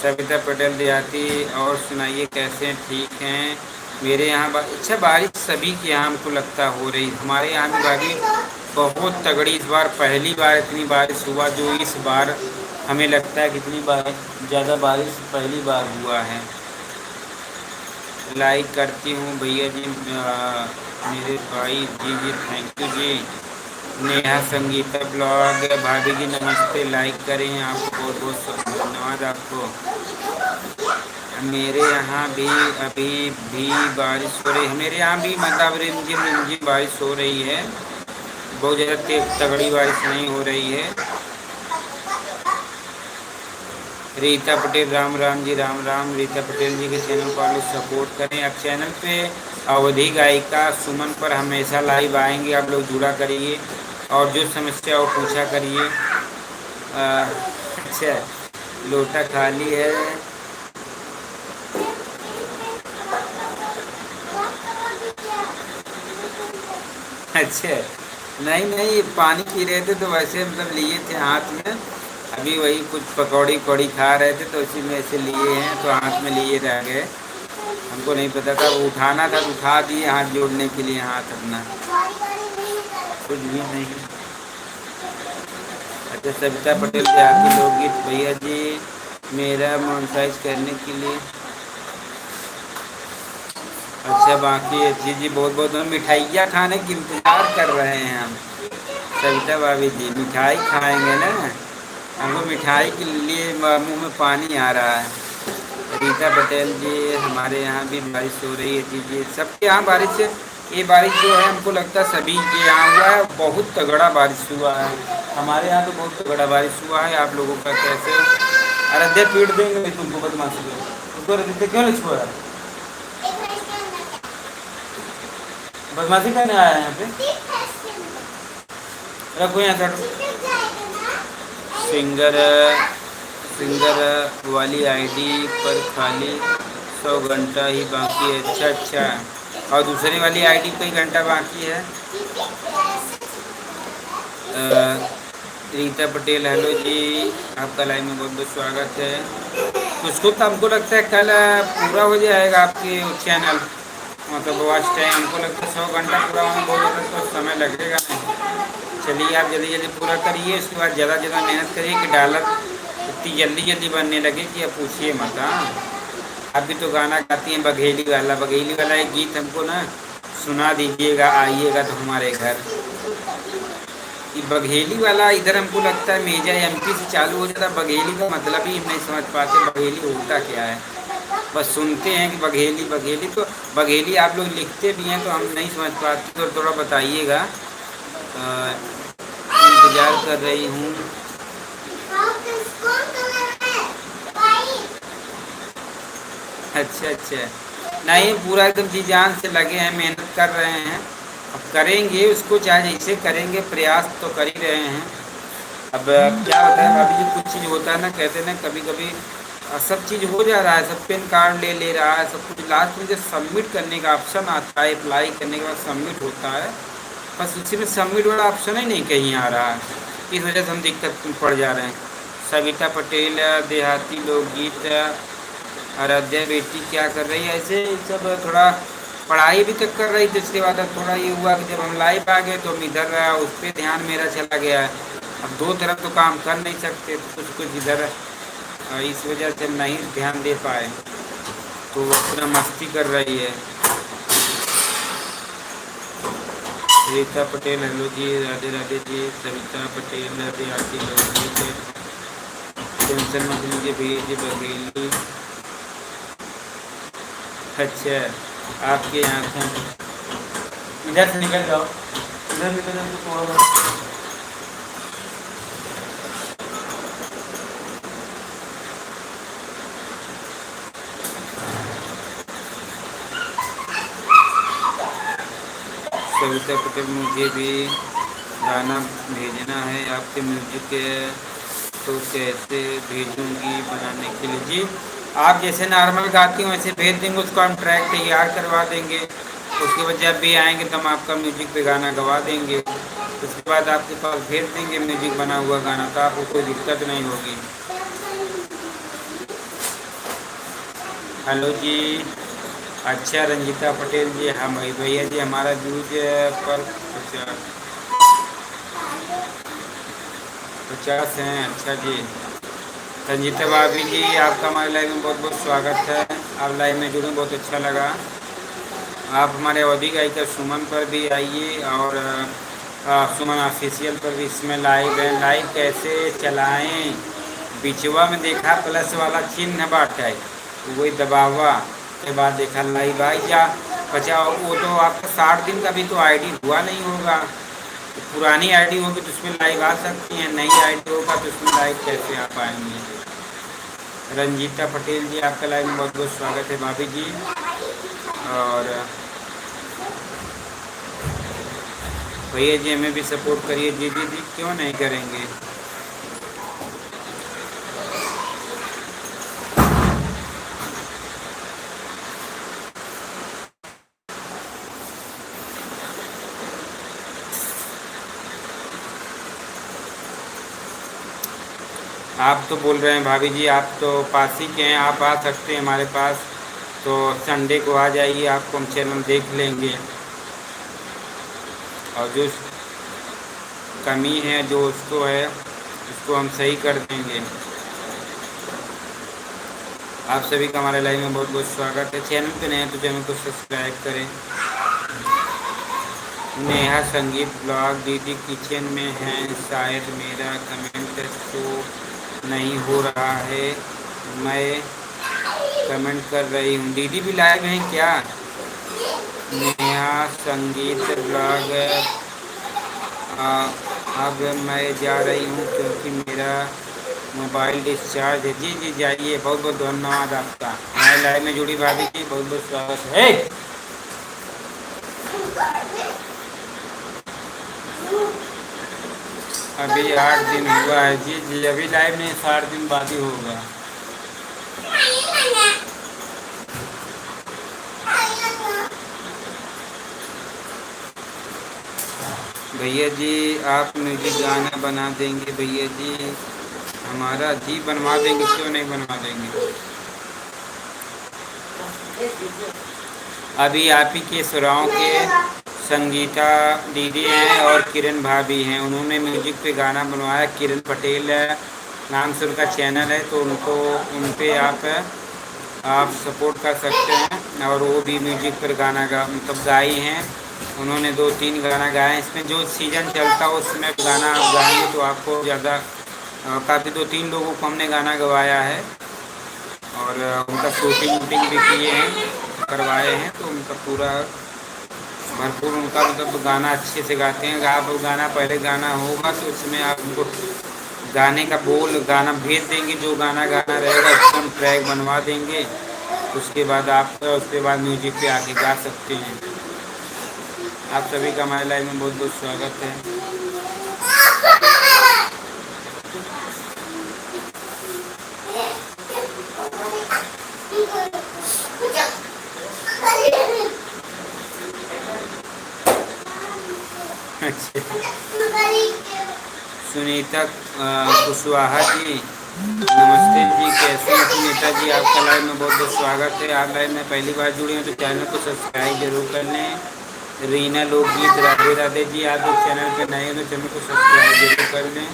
सविता पटेल देहाती, और सुनाइए कैसे हैं? ठीक हैं। मेरे यहाँ अच्छा बारिश सभी के यहाँ हमको लगता हो रही, हमारे यहाँ भी बारिश बहुत तगड़ी इस बार, पहली बार इतनी बारिश हुआ जो इस बार हमें लगता है कितनी बार ज़्यादा बारिश पहली बार हुआ है। लाइक करती हूँ भैया जी, मेरे भाई जी जी, थैंक यू जी। नेहा संगीता ब्लॉग, भाभी जी नमस्ते, लाइक करें, आपको बहुत बहुत धन्यवाद आपको। मेरे यहाँ भी अभी भी बारिश हो रही है, मेरे यहाँ भी मतलब रिमझिम रिमझिम बारिश हो रही है, बहुत ज़्यादा तेज तगड़ी बारिश नहीं हो रही है। रीता पटेल, राम राम जी, राम राम। रीता पटेल जी के चैनल को आप लोग सपोर्ट करें। अब चैनल पे अवधि गायिका सुमन पर हमेशा लाइव आएंगे, आप लोग जुड़ा करिए, और जो समस्या हो पूछा करिए। अच्छा, लोटा खाली है। अच्छा, नहीं नहीं, पानी पी रहे थे तो वैसे मतलब लिए थे हाथ में, अभी वही कुछ पकौड़ी वकौड़ी खा रहे थे तो उसी में ऐसे लिए हैं, तो हाथ में लिए रह गए, हमको नहीं पता था, वो उठाना था तो उठा दिए हाथ जोड़ने के लिए, हाथ अपना कुछ भी नहीं। अच्छा, सविता पटेल देहाती लोकगीत भैया जी, मेरा मोनेटाइज करने के लिए अच्छा बाकी है जी जी, बहुत बहुत हम मिठाइयाँ खाने की इंतज़ार कर रहे हैं हम। सविता भाभी जी मिठाई खाएंगे ना, हमको मिठाई के लिए मुंह में पानी आ रहा है। रीता पटेल जी हमारे यहाँ भी बारिश हो रही है जी जी, सबके यहाँ बारिश है। ये बारिश जो है हमको लगता है सभी के यहाँ हुआ है, बहुत तगड़ा बारिश हुआ है। हमारे यहाँ तो बहुत तगड़ा बारिश हुआ है। आप लोगों का कैसे? अरे दे पीट देंगे भाई तुमको बदमाशी को, उसको रखते क्यों नहीं छोड़ा? बदमाशी करने आया है यहाँ पे, रखो यहाँ सर। सिंगर सिंगर वाली आईडी पर खाली 100 घंटा ही बाकी है। अच्छा अच्छा, और दूसरे वाली आईडी पे घंटा बाकी है। रीता पटेल हेलो जी, आपका लाइव में बहुत बहुत स्वागत है। कुछ कुछ हमको लगता है कल पूरा हो जाएगा आपके चैनल, मतलब वॉच टाइम हमको लगता है 100 घंटा पूरा होने बहुत ज़्यादा तो समय लगेगा नहीं। चलिए आप जल्दी जल्दी पूरा करिए, उसके बाद ज़्यादा ज़्यादा मेहनत करिए कि डॉलर इतनी जल्दी जल्दी बनने लगे कि अब पूछिए मत। हाँ, आप भी तो गाना गाती हैं बघेली वाला एक गीत हमको ना सुना दीजिएगा, आइएगा तो हमारे घर। ये बघेली वाला इधर हमको लगता है मेजा एमपी से चालू हो जाता है। बघेली का मतलब ही हम नहीं समझ पाते, बघेली होता क्या है। बस सुनते हैं कि बघेली बघेली, तो बघेली आप लोग लिखते भी हैं तो हम नहीं समझ पाते, तो थोड़ा बताइएगा। इंतज़ार कर रही हूँ। अच्छा अच्छा, नहीं पूरा एकदम जी जान से लगे हैं, मेहनत कर रहे हैं। अब करेंगे उसको, चाहे जैसे करेंगे, प्रयास तो कर ही रहे हैं। अब क्या होता है अभी जो कुछ चीज़ होता है ना, कहते हैं ना कभी कभी सब चीज़ हो जा रहा है, सब पेन कार्ड ले ले रहा है, सब कुछ लास्ट में जब सबमिट करने का ऑप्शन आता है, अप्लाई करने के बाद सबमिट होता है, बस उसी में सबमिट वाला ऑप्शन ही नहीं कहीं आ रहा है। इस वजह से हम दिक्कत में पड़ जा रहे हैं। सविता पटेल देहाती लोकगीत, आराध्या बेटी क्या कर रही है, ऐसे सब थोड़ा पढ़ाई भी तक कर रही थी। उसके बाद अब थोड़ा ये हुआ कि जब हम लाइव आ गए तो हम इधर उस पर ध्यान मेरा चला गया है। अब दो तरफ तो काम कर नहीं सकते, तो कुछ कुछ इधर इस वजह से हम नहीं ध्यान दे पाए, तो वो पूरा मस्ती कर रही है। रीता पटेल हेलो जी, राधे राधे जी। सविता पटेल राधे आती लोग टेंशन मत लीजिए भेज बघेली। अच्छा, आपके यहाँ से इधर से निकल जाओ, इधर निकल जाओ तो थोड़ा बहुत। सविता पटेल मुझे भी गाना भेजना है आपके म्यूजिक के, तो कैसे भेजूंगी बनाने के लिए? जी आप जैसे नॉर्मल गाती हो वैसे भेज देंगे, उसको हम ट्रैक तैयार करवा देंगे। उसके बाद जब भी आएंगे तो हम आपका म्यूजिक पे गाना गवा देंगे, उसके बाद आपके पास भेज देंगे म्यूजिक बना हुआ गाना, तो आपको कोई दिक्कत नहीं होगी। हेलो जी, अच्छा रंजीता पटेल जी, हाँ भाई भैया जी हमारा व्यूज पर 50 हैं। अच्छा जी, रंजीता भाभी जी आपका हमारे लाइव में बहुत बहुत स्वागत है। आप लाइव में जुड़े, बहुत अच्छा लगा। आप हमारे अवधि गायिका सुमन पर भी आइए, और सुमन ऑफिशियल पर भी इसमें लाइव है। लाइव कैसे चलाएं? बिचवा में देखा प्लस वाला चिन्ह बाटा है, वही दबावा के बाद देखा लाइव आई जा बचाओ। वो तो आपका 60 दिन का भी तो आईडी हुआ नहीं होगा, तो पुरानी आईडी होगी तो उसमें लाइव आ सकती हैं, नई आईडी होगा तो उसमें लाइव कैसे आ पाएंगे? रंजीता पटेल जी आपका लाइव में बहुत बहुत स्वागत है भाभी जी। और भैया जी हमें भी सपोर्ट करिए। जी जी जी, क्यों नहीं करेंगे। आप तो बोल रहे हैं भाभी जी, आप तो पास ही के हैं, आप आ सकते हैं हमारे पास, तो संडे को आ जाइए, आपको हम चैनल देख लेंगे, और जो कमी है जो उसको है उसको हम सही कर देंगे। आप सभी का हमारे लाइव में बहुत बहुत स्वागत है। चैनल पे नए हैं तो चैनल को सब्सक्राइब करें। नेहा संगीत ब्लॉग दीदी किचन में हैं, शायद मेरा कमेंट शो नहीं हो रहा है, मैं कमेंट कर रही हूँ। दीदी भी लाइव हैं क्या? नेहा संगीत ब्लॉग अब मैं जा रही हूँ क्योंकि मेरा मोबाइल डिस्चार्ज है। जी जी जाइए, बहुत बहुत धन्यवाद आपका। हमारे लाइव में जुड़ी भाभी जी बहुत बहुत स्वागत है। अभी 8 दिन हुआ है। जी जी अभी लाइव में 60 दिन बाद ही होगा। भैया जी आप म्यूजिक गाना बना देंगे? भैया जी हमारा जी बनवा देंगे, क्यों नहीं बनवा देंगे। अभी आप ही के सुराहों के संगीता दीदी हैं और किरण भाभी हैं, उन्होंने म्यूजिक पे गाना बनवाया। किरण पटेल नाम से उनका चैनल है, तो उनको उन पे आप सपोर्ट कर सकते हैं। और वो भी म्यूजिक पर गाना मतलब गाई हैं। उन्होंने 2-3 गाना गाए हैं। इसमें जो सीज़न चलता है उसमें गाना आप गाएंगे तो आपको ज़्यादा काफ़ी 2-3 लोगों को हमने गाना गवाया है और उनका शूटिंग भी किए हैं, करवाए हैं। तो उनका पूरा भरपूर उनका मतलब गाना अच्छे से गाते हैं। आप गाना पहले गाना होगा तो उसमें आप उनको गाने का बोल गाना भेज देंगे, जो गाना गाना रहेगा उसको हम ट्रैक बनवा देंगे। उसके बाद आप उसके बाद म्यूजिक पे आके गा सकते हैं। आप सभी का हमारे लाइव में बहुत बहुत स्वागत है। सुनीता कुशवाहा जी नमस्ते जी, कैसे हैं सुनीता जी? आपका लाइव में बहुत बहुत स्वागत है। आप लाइव में पहली बार जुड़े हैं तो चैनल को सब्सक्राइब जरूर कर लें। रीना लोकगीत राधे राधे जी, आप इस चैनल पे नए हैं तो चैनल को सब्सक्राइब जरूर कर लें।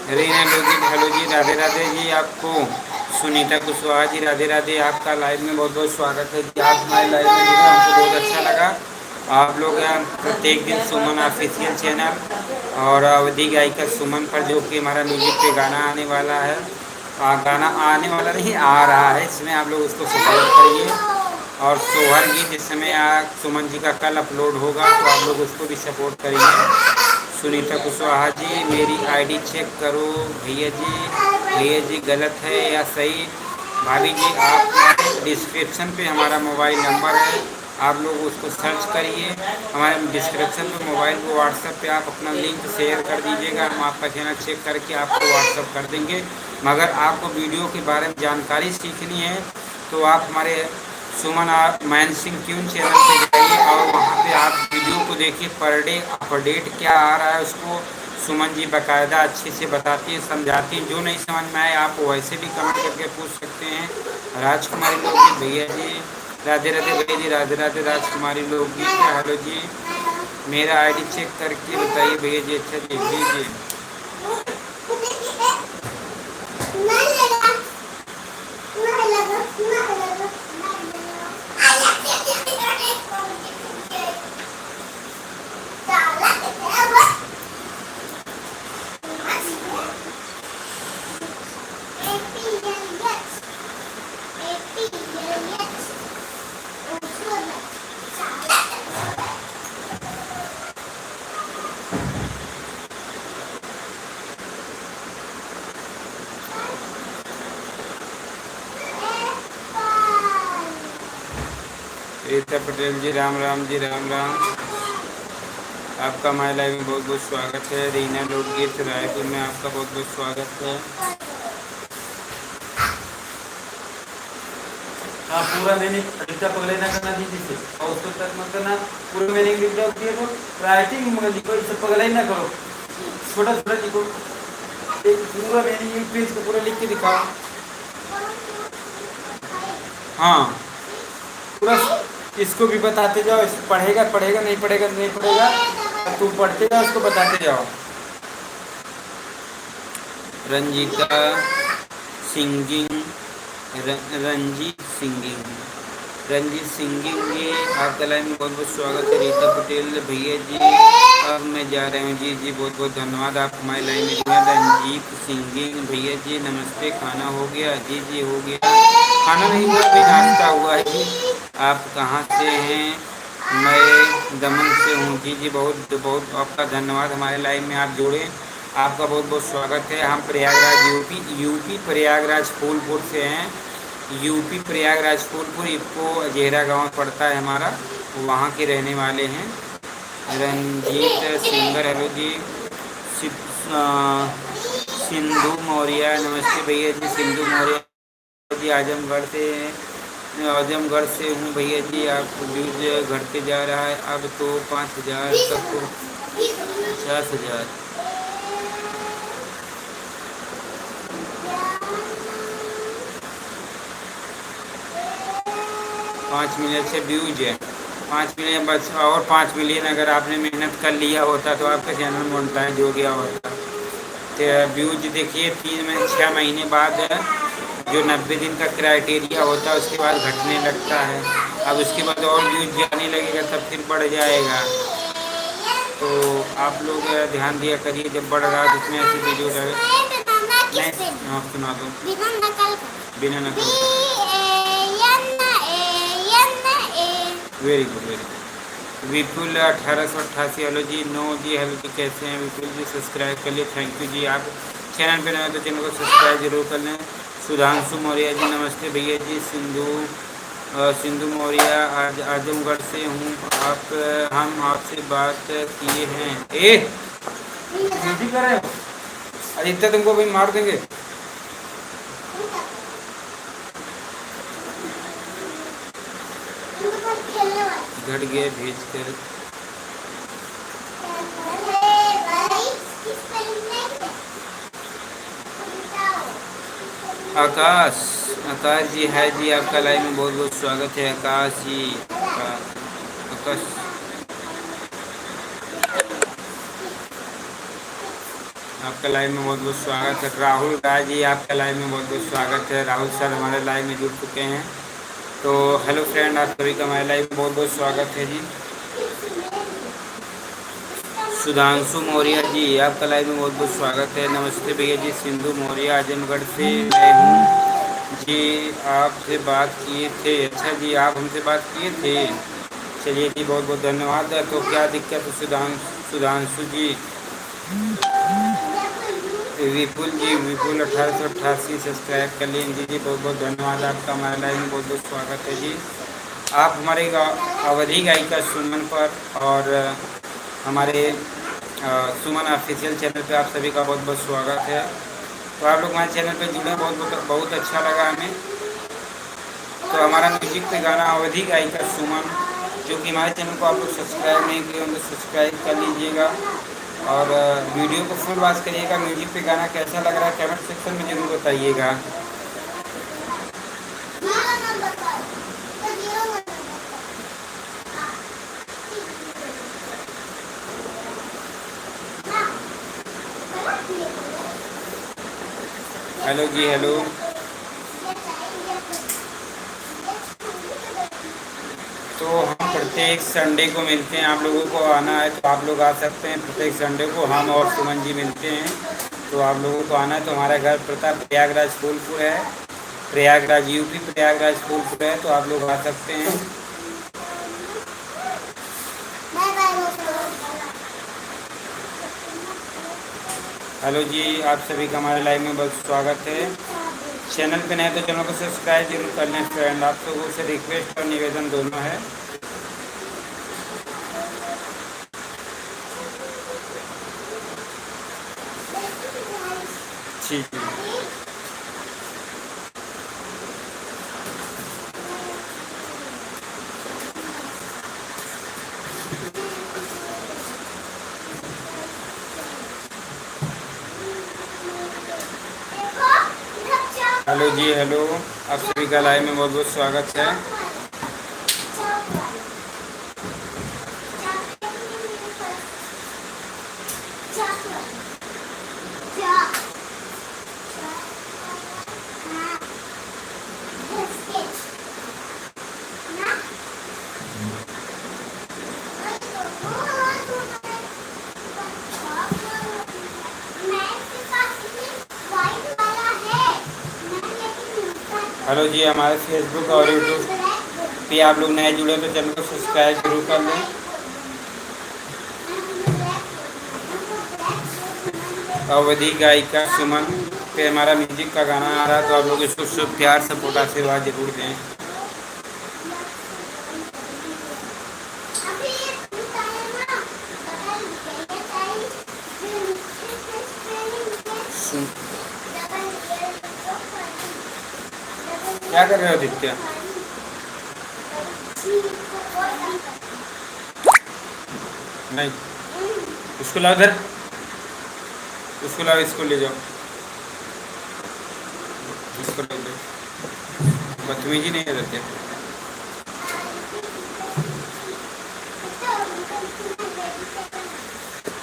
रीना लोकगीत हेलो जी, राधे राधे जी। आपको सुनीता कुशवाहा जी राधे राधे, आपका लाइव में बहुत बहुत स्वागत है जी। आप हमारे लाइव में जुड़े, हमको बहुत अच्छा लगा। आप लोग प्रत्येक दिन सुमन ऑफिशियल चैनल और अवधि गायिका सुमन पर जो कि हमारा म्यूजिक पे गाना आने वाला है, गाना आने वाला नहीं आ रहा है, इसमें आप लोग उसको सपोर्ट करिए। और सोहर गीत इस समय सुमन जी का कल अपलोड होगा, तो आप लोग उसको भी सपोर्ट करिए। सुनीता कुशवाहा जी मेरी आईडी चेक करो भैया जी। भैया जी गलत है या सही? भाभी जी आप डिस्क्रिप्शन पे हमारा मोबाइल नंबर है, आप लोग उसको सर्च करिए। हमारे डिस्क्रिप्शन पे मोबाइल को व्हाट्सएप पे आप अपना लिंक शेयर कर दीजिएगा, हम आपका चैनल चेक करके आपको व्हाट्सएप कर देंगे। मगर आपको वीडियो के बारे में जानकारी सीखनी है तो आप हमारे सुमन मैन सिंह ट्यून चैनल पे जाइए और वहाँ पे आप वीडियो को देखिए। पर डे अपडेट क्या आ रहा है उसको सुमन जी बाकायदा अच्छे से बताती है, समझाती हैं। जो नहीं समझ में आए आप वैसे भी कमेंट करके पूछ सकते हैं। राजकुमारी लोकगीत भैया जी राधे राधे, भैया जी राधे राधे। राजकुमारी लोकगीत हेलो जी, मेरा आईडी चेक करके बताइए भैया जी। अच्छा जी लीजिए। रीता पटेल जी राम राम जी, राम राम। आपका हमारे लाइव में बहुत बहुत स्वागत है। रीना लोकगीत रायपुर में आपका बहुत बहुत स्वागत है। हाँ पूरा मैंने अधिकता पगले ना करना दीदी से और उसको तक मत करना पूरे मैंने लिख दिया दिए तो राइटिंग मगर लिखो इसे पगला ही ना करो छोटा छोटा लिखो एक पूरा मैंने एक पेज को पूरा लिख के दिखाओ हाँ पूरा इसको भी बताते जाओ इसको पढ़ेगा पढ़ेगा नहीं पढ़ेगा नहीं पढ़ेगा तो तू पढ़ते जाओ उसको बताते जाओ। रंजीता सिंगिंग रंजीत सिंगिंग जी आपका लाइन में बहुत बहुत स्वागत है। रीता पटेल भैया जी अब मैं जा रहा हूँ जी बहुत बहुत धन्यवाद आप हमारी लाइन में जुड़े। रंजीत सिंगिंग भैया जी नमस्ते खाना हो गया जी हो गया खाना नहीं हुआ अभी नाश्ता हुआ है जी। आप कहाँ से हैं? मैं दमन से हूँ जी बहुत बहुत आपका धन्यवाद हमारे लाइन में आप जुड़े आपका बहुत बहुत स्वागत है। हम प्रयागराज यूपी प्रयागराज फूलपुर से हैं। यूपी प्रयागराज फूलपुर इको अजेरा गांव पड़ता है हमारा वहाँ के रहने वाले हैं। रंजीत सिंगर हेलो जी। सिंधु मौर्य नमस्ते भैया जी। सिंधु मौर्य जी आजमगढ़ से हूँ भैया जी। आप व्यूज घटते जा रहा है अब तो 5,000 तक तो 50,000 5 मिलियन से व्यूज है 5 मिलियन बस और 5 मिलियन अगर आपने मेहनत कर लिया होता तो आपका चैनल मोनेटाइज हो गया होता। तो व्यूज देखिए 6 महीने बाद जो 90 दिन का क्राइटेरिया होता है उसके बाद घटने लगता है। अब उसके बाद और व्यूज जाने लगेगा तब फिर बढ़ जाएगा। तो आप लोग ध्यान दिया करिए जब बढ़ रहा है जिसमें ऐसी वीडियो नहीं आप सुना दो बिना नकल वेरी गुड विपुल 1888 हेलो जी नो जी हेलो जी कैसे हैं विपुल जी सब्सक्राइब कर लिए थैंक यू जी। आप चैनल पे नए तो चैनल को सब्सक्राइब जरूर कर लें। सुधांशु मौर्य जी नमस्ते भैया जी। सिंधु मौर्य आजमगढ़ से हूँ हम आपसे बात किए हैं ए कर रहे हो अधिकतर तुमको भाई मार देंगे। घट गए भेज कर आकाश जी है जी आपका लाइव में बहुत बहुत स्वागत है। आकाश जी आकाश आपका लाइव में बहुत बहुत स्वागत है। राहुल राय जी आपका लाइव में बहुत बहुत स्वागत है। राहुल सर हमारे लाइव में जुड़ चुके हैं। तो हेलो फ्रेंड आप सभी का हमारे लाइव में बहुत बहुत स्वागत है जी। सुधांशु मौर्य जी आपका लाइव में बहुत बहुत स्वागत है। नमस्ते भैया जी। सिंधु मौर्य आजमगढ़ से मैं हूँ जी आपसे बात किए थे। अच्छा जी आप हमसे बात किए थे चलिए जी बहुत बहुत धन्यवाद। तो क्या दिक्कत है सुधांशु जी? विपुल जी विपुल 1888 सब्सक्राइब कर लीजिए जी बहुत बहुत धन्यवाद आपका हमारे लाइव में बहुत बहुत स्वागत है जी। आप हमारे अवधि गायिका सुमन पर और हमारे सुमन ऑफिशियल चैनल पे आप सभी का बहुत बहुत स्वागत है। तो आप लोग हमारे चैनल पे जुड़े बहुत अच्छा लगा हमें। तो हमारा म्यूजिक पे गाना अवधि गायिका सुमन जो कि हमारे चैनल को आप लोग सब्सक्राइब नहीं किए उनको सब्सक्राइब कर लीजिएगा और वीडियो को फुल वॉच करिएगा। म्यूजिक पे गाना कैसा लग रहा है कमेंट सेक्शन में ज़रूर बताइएगा। हेलो जी हेलो। तो हम प्रत्येक संडे को मिलते हैं। आप लोगों को आना है तो आप लोग आ सकते हैं। प्रत्येक संडे को हम और सुमन जी मिलते हैं तो आप लोगों को आना है। तो हमारा घर प्रयागराज फूलपुर है। प्रयागराज यूपी प्रयागराज फूलपुर है तो आप लोग आ सकते हैं। हेलो जी आप सभी का हमारे लाइव में बहुत स्वागत है। चैनल पे नए तो चैनल को सब्सक्राइब जरूर कर लें फ्रेंड। आप लोगों से रिक्वेस्ट और निवेदन दोनों है। ठीक है हेलो जी, हेलो। आप सभी का लाइव में बहुत बहुत स्वागत है। हेलो जी, हमारे फेसबुक और यूट्यूब पे आप लोग नए जुड़े तो चैनल को सब्सक्राइब जरूर कर लें। अवधि गायिका सुमन पे हमारा म्यूजिक का गाना आ रहा है, तो आप लोग इसको सब प्यार सपोर्ट आशीर्वाद जरूर दें। क्या कर रहे हो दित्या? नहीं, उसको लाओ इधर, उसको लाओ, इसको ले जाओ, इसको ले जाओ। बदतमीजी नहीं है दित्या।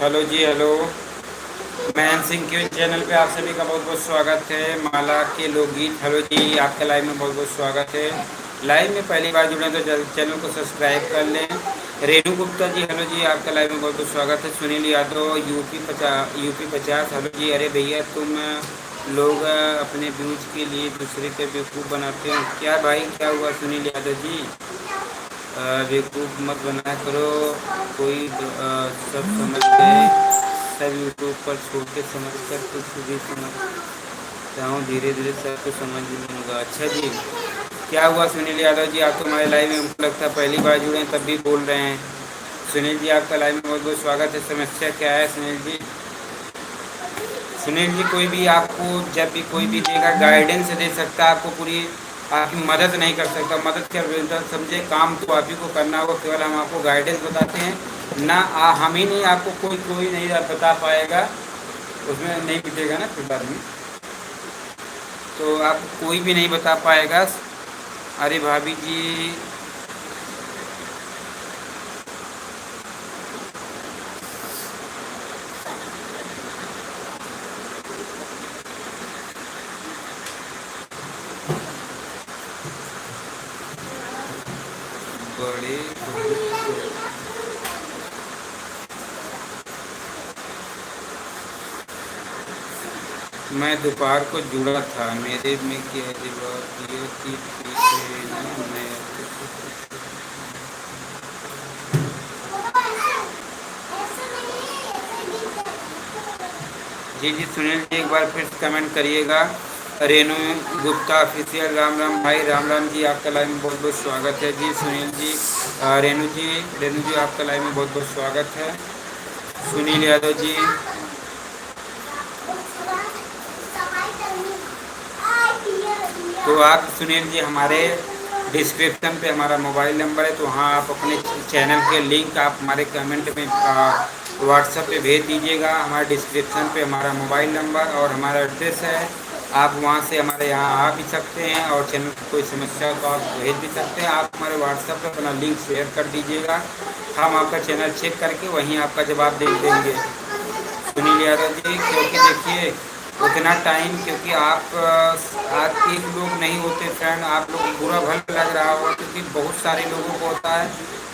हेलो जी, हेलो। मैन सिंह के चैनल पे आप सभी का बहुत बहुत स्वागत है। माला के लोकगीत, हेलो जी, आपका लाइव में बहुत बहुत स्वागत है। लाइव में पहली बार जुड़े तो चैनल को सब्सक्राइब कर लें। रेणु गुप्ता जी, हेलो जी, आपका लाइव में बहुत बहुत स्वागत है। सुनील यादव यूपी 50, हेलो जी। अरे भैया, तुम लोग अपने व्यूज के लिए दूसरे के बेवकूफ़ बनाते हो क्या भाई? क्या हुआ सुनील यादव जी? बेवकूफ़ मत बनाया करो। कोई सब समझ गए, सब यूट्यूब पर छोड़ के समझ कर कुछ भी समझता हूँ, धीरे धीरे सब कुछ समझ लूँगा। अच्छा जी, क्या हुआ सुनील यादव जी? आप तो हमारे लाइव में हमको लगता है पहली बार जुड़े हैं, तब भी बोल रहे हैं। सुनील जी, आपका लाइव में बहुत बहुत स्वागत है। समस्या क्या है सुनील जी? सुनील जी, कोई भी आपको जब भी कोई भी देगा गाइडेंस दे सकता है, आपको पूरी आपकी मदद नहीं कर सकता। मदद क्या समझे, काम तो आप ही को करना होगा, केवल हम आपको गाइडेंस बताते हैं ना। हम ही नहीं, आपको कोई कोई नहीं बता पाएगा, उसमें नहीं बिकेगा ना फिर बाद में, तो आपको कोई भी नहीं बता पाएगा। अरे भाभी जी, बड़े मैं दोपहर को जुड़ा था, मेरे में क्या जवाब दिया कि पीछे ना मैं। जी जी सुनील जी, एक बार फिर कमेंट करिएगा। रेणु गुप्ता ऑफिशियल, राम राम भाई, राम राम जी, आपका लाइव में बहुत बहुत स्वागत है। जी सुनील जी, रेणु जी आपका लाइव में बहुत बहुत स्वागत है। सुनील यादव जी, तो आप सुनील जी, हमारे डिस्क्रिप्शन पे हमारा मोबाइल नंबर है, तो वहाँ आप अपने चैनल के लिंक आप हमारे कमेंट में व्हाट्सएप पे भेज दीजिएगा। हमारे डिस्क्रिप्शन पे हमारा मोबाइल नंबर और हमारा एड्रेस है, आप वहाँ से हमारे यहाँ आ भी सकते हैं, और चैनल की कोई समस्या हो तो आप भेज भी सकते हैं। आप हमारे व्हाट्सएप पे अपना लिंक शेयर कर दीजिएगा, हम आपका चैनल चेक करके वहीं आपका जवाब दे देंगे। सुनील यादव जी, क्योंकि देखिए उतना टाइम, क्योंकि आप एक लोग नहीं होते फ्रेंड, आप लोग बुरा भला लग रहा होगा, क्योंकि बहुत सारे लोगों को होता है,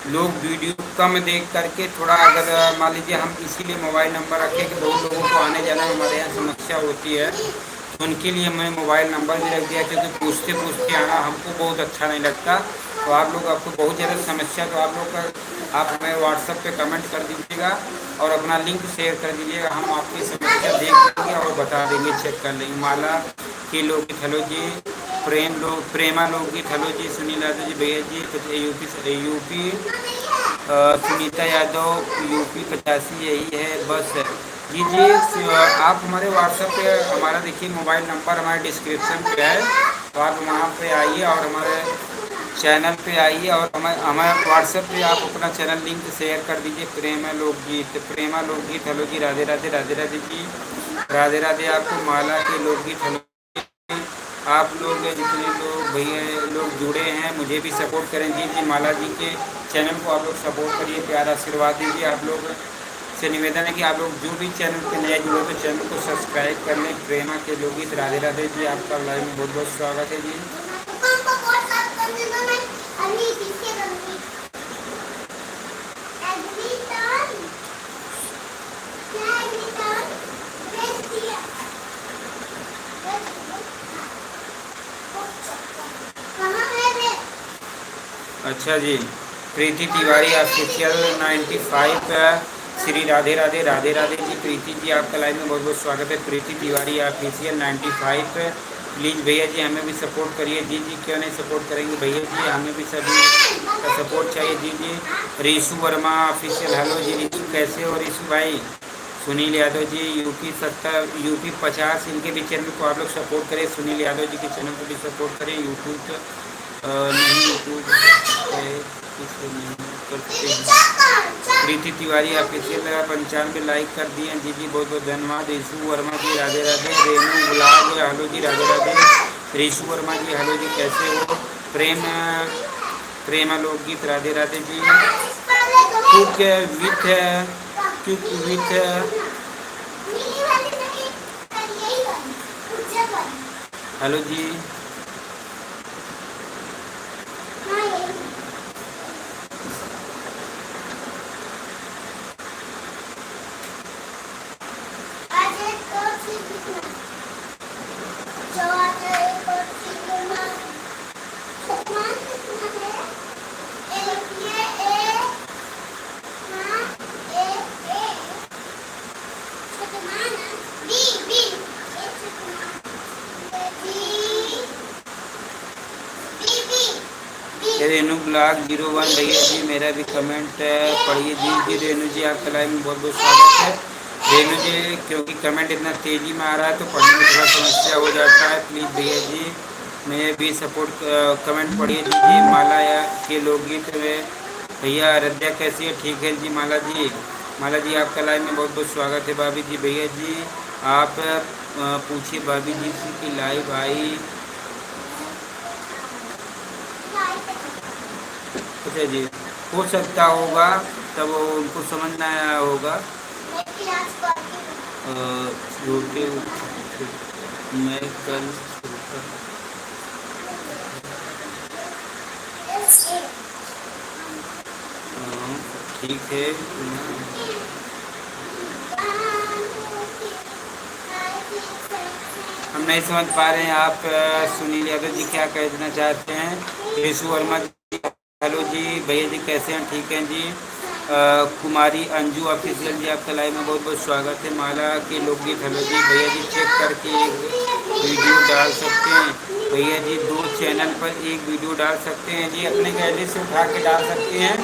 लोग वीडियो कम देख करके थोड़ा, अगर मान लीजिए हम इसीलिए मोबाइल नंबर रखें कि बहुत लोगों को आने जाने में हमारे यहाँ समस्या होती है, तो उनके लिए मैंने मोबाइल नंबर भी रख दिया, क्योंकि पूछते पूछते आना हमको बहुत अच्छा नहीं लगता। तो आप लोग, आपको बहुत ज़्यादा समस्या, तो आप लोग का आप हमें व्हाट्सएप पे कमेंट कर दीजिएगा और अपना लिंक शेयर कर दीजिएगा, हम आपकी समस्या देख लेंगे और बता देंगे, चेक कर लेंगे। माला के लोकगीत, हेलो जी। प्रेमा लोकगीत, हेलो जी। सुनील यादव जी, भैया जी, यूपी सुनीता यादव यूपी 85, यही है बस। जी जी, आप हमारे व्हाट्सएप पे, हमारा देखिए मोबाइल नंबर हमारे डिस्क्रिप्शन पे है, तो आप वहाँ पे आइए और हमारे चैनल पे आइए, और हमारे व्हाट्सएप पे आप अपना चैनल लिंक शेयर कर दीजिए। प्रेमा लोकगीत, हेलो जी। राधे राधे, राधे राधे जी, राधे राधे। आपको माला के लोकगीत, हेलो। आप लोग जितने लोग भैया लोग जुड़े हैं मुझे भी सपोर्ट करें। जी जी माला जी के चैनल को आप लोग सपोर्ट करिए, प्यार आशीर्वाद दीजिए। आप लोग से निवेदन है कि आप लोग जो भी चैनल पे नए जुड़े तो चैनल को सब्सक्राइब कर लें। प्रेमा के लोग इस राधे राधे जी, आपका लाइव में बहुत बहुत स्वागत है जी। अच्छा जी, प्रीति तिवारी ऑफिशियल 95 श्री राधे राधे राधे राधे जी। प्रीति जी आपका लाइव में बहुत बहुत स्वागत है। प्रीति तिवारी ऑफिशियल 95, प्लीज़ भैया जी हमें भी सपोर्ट करिए। जी जी क्यों नहीं सपोर्ट करेंगे भैया जी, हमें भी सभी का सपोर्ट चाहिए। जी जी रीशु वर्मा ऑफिशियल, हेलो जी रीशु कैसे हो रीशु भाई। सुनील यादव जी यूपी 70 यूपी 50, इनके भी चैनल को आप लोग सपोर्ट करें। सुनील यादव जी के चैनल को भी सपोर्ट करें। यूट्यूब नहीं YouTube Preeti Tiwari official 95 like कर दिए। जी जी बहुत बहुत धन्यवाद। रीशु वर्मा जी राधे राधे। रेनू गुलाब हेलो जी राधे राधे। रीशु वर्मा जी हेलो जी कैसे हो। Prema Lokgeet Radhe Radhe ji. Cook with hello जी। रेनू ब्लॉग 01 भैया जी मेरा भी कमेंट पढ़िए। जी जी रेनू जी आपका लाइव में बहुत बहुत स्वागत है। रेनू जी क्योंकि कमेंट इतना तेज़ी में आ रहा है तो पढ़ने में थोड़ा समस्या हो जाता है, प्लीज़ भैया जी मैं भी सपोर्ट कमेंट पढ़िए। जी जी माला के लोकगीत में भैया आराध्या कैसी है, ठीक है जी माला जी। माला जी आपका लाइव में बहुत बहुत स्वागत है। भाभी जी भैया जी आप पूछिए भाभी जी की लाइव आई। अच्छा जी हो सकता होगा तब उनको समझ ना आया होगा। छोटे मैं कल ठीक है। हम नहीं समझ पा रहे हैं आप सुनील यादव जी क्या कहना चाहते हैं। ऋषु वर्मा जी हेलो जी भैया जी कैसे हैं, ठीक हैं जी। कुमारी अंजू ऑफिशियल जी आपका लाइव में बहुत बहुत स्वागत है। माला के लोकगीत हेलो जी भैया जी चेक करके एक वीडियो डाल सकते हैं। भैया जी 2 चैनल पर एक वीडियो डाल सकते हैं जी, अपने गैलरी से उठा के डाल सकते हैं।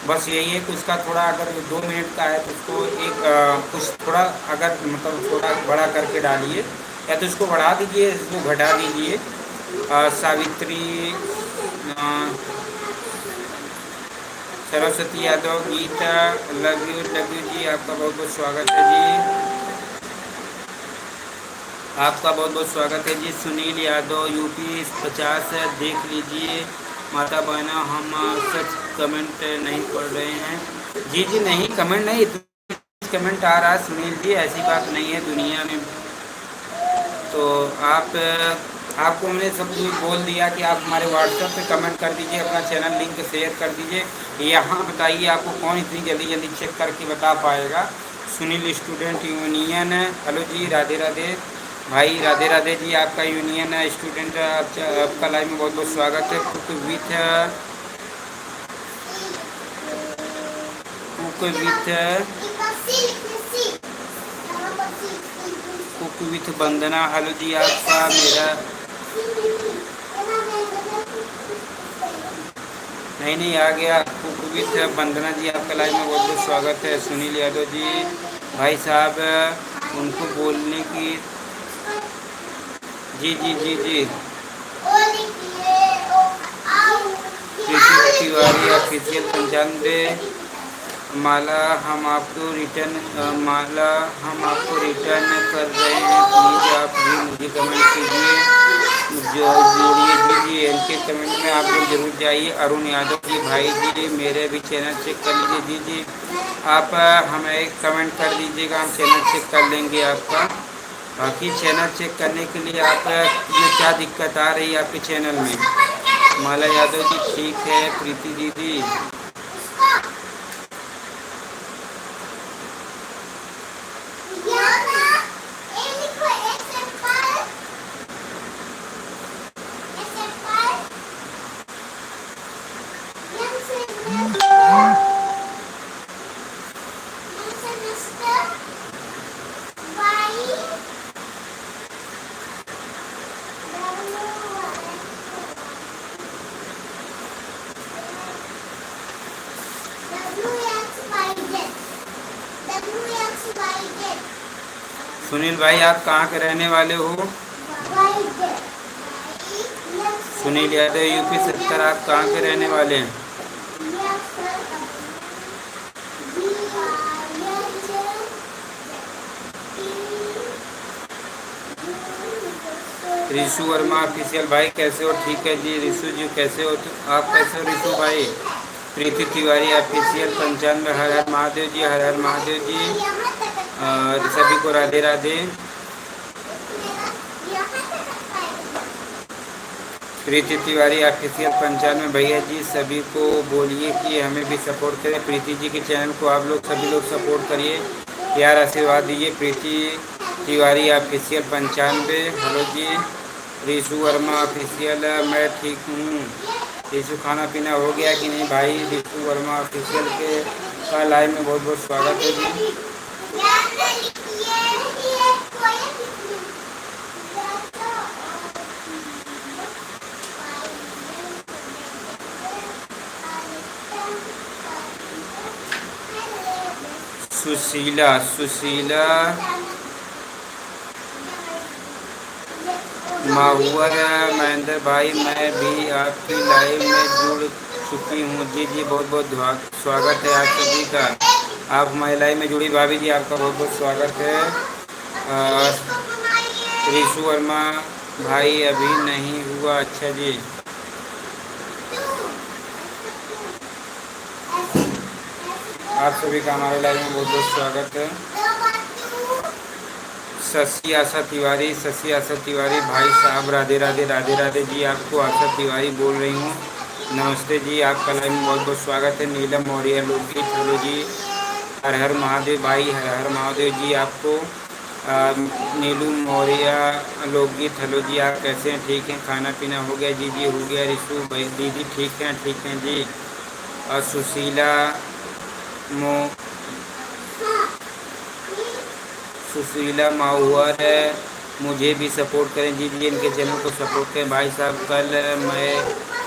बस यही है कि उसका थोड़ा अगर 2 मिनट का है तो उसको एक कुछ थोड़ा अगर मतलब थोड़ा बड़ा करके डालिए या तो उसको बढ़ा दीजिए इसको घटा दीजिए। सावित्री सरस्वती यादव गीता लव यू जी आपका बहुत बहुत स्वागत है जी। आपका बहुत बहुत स्वागत है जी। सुनील यादव यूपी 50 देख लीजिए माता बहना हम सच कमेंट नहीं पढ़ रहे हैं। जी जी नहीं कमेंट नहीं, इतना कमेंट आ रहा है सुनील जी, ऐसी बात नहीं है दुनिया में। तो आपको हमने सब कुछ बोल दिया कि आप हमारे व्हाट्सएप पे कमेंट कर दीजिए, अपना चैनल लिंक शेयर कर दीजिए। यहाँ बताइए आपको कौन इतनी जल्दी जल्दी चेक करके बता पाएगा। सुनील स्टूडेंट यूनियन हेलो जी राधे राधे भाई राधे राधे जी आपका यूनियन स्टूडेंट आपका लाइव में बहुत बहुत स्वागत है। Cook with Vandana hello ji आपका मेरा नहीं आ गया। कुक विथ वंदना जी आपका लाइव में बहुत बहुत स्वागत है। सुनील यादव जी भाई साहब उनको बोलने की जी जी जी जी तिवारी ऑफिशियल 95 माला हम आपको रिटर्न कर रहे हैं, प्लीज़ आप भी मुझे कमेंट कीजिए। जो जोड़िए जी इनके कमेंट में आप लोग जरूर जाइए। अरुण यादव जी भाई जी मेरे भी चैनल चेक कर लीजिए जी आप हमें कमेंट कर दीजिएगा, हम चैनल चेक कर लेंगे आपका। बाकी चैनल चेक करने के लिए आप ये क्या दिक्कत आ रही है आपके चैनल में? माला यादव जी ठीक है, प्रीति दीदी सुनील भाई आप कहाँ के रहने वाले हो? सुनील यादव यूपी 70 आप कहाँ के रहने वाले हैं? रिशु वर्मा ऑफिशियल भाई कैसे हो? ठीक है जी रिशु जी कैसे हो? आप कैसे हो रिशु भाई? प्रीति तिवारी ऑफिशियल 95 हर हर महादेव जी, हर हर महादेव जी। सभी को राधे राधे। प्रीति तिवारी ऑफिशियल 95 भैया जी सभी को बोलिए कि हमें भी सपोर्ट करें। प्रीति जी के चैनल को आप लोग सभी लोग सपोर्ट करिए, प्यार आशीर्वाद दीजिए। प्रीति तिवारी ऑफिशियल 95 हेलो जी। रिशु वर्मा ऑफिशियल मैं ठीक हूँ। रिशु खाना पीना हो गया कि नहीं भाई? रिशु वर्मा ऑफिशियल के का लाइव में बहुत बहुत स्वागत है जी। सुशीला माहुआ महेंद्र भाई मैं भी आपकी लाइव में जुड़ चुकी हूँ जी जी बहुत बहुत स्वागत है आप सभी का। आप हमारी लाइव में जुड़ी भाभी जी आपका बहुत बहुत स्वागत है। रिशु वर्मा भाई अभी नहीं हुआ, अच्छा जी। आप सभी का हमारे लाइव में बहुत बहुत स्वागत है। शशि आशा तिवारी भाई साहब राधे राधे राधे राधे जी। आपको आशा तिवारी बोल रही हूँ, नमस्ते जी। आपका लाइव में बहुत बहुत स्वागत है। नीलम मौर्य लोकगीत हेलो जी, हर हर महादेव भाई, हर हर महादेव जी। आपको नीलू मौर्य लोकगीत हेलो जी, आप कैसे हैं? ठीक हैं? खाना पीना हो गया? जी जी हो गया। रिशु भाई दीदी ठीक हैं जी। और सुशीला माहुआ है, मुझे भी सपोर्ट करें जी जी इनके चैनल को सपोर्ट करें भाई साहब। कल मैं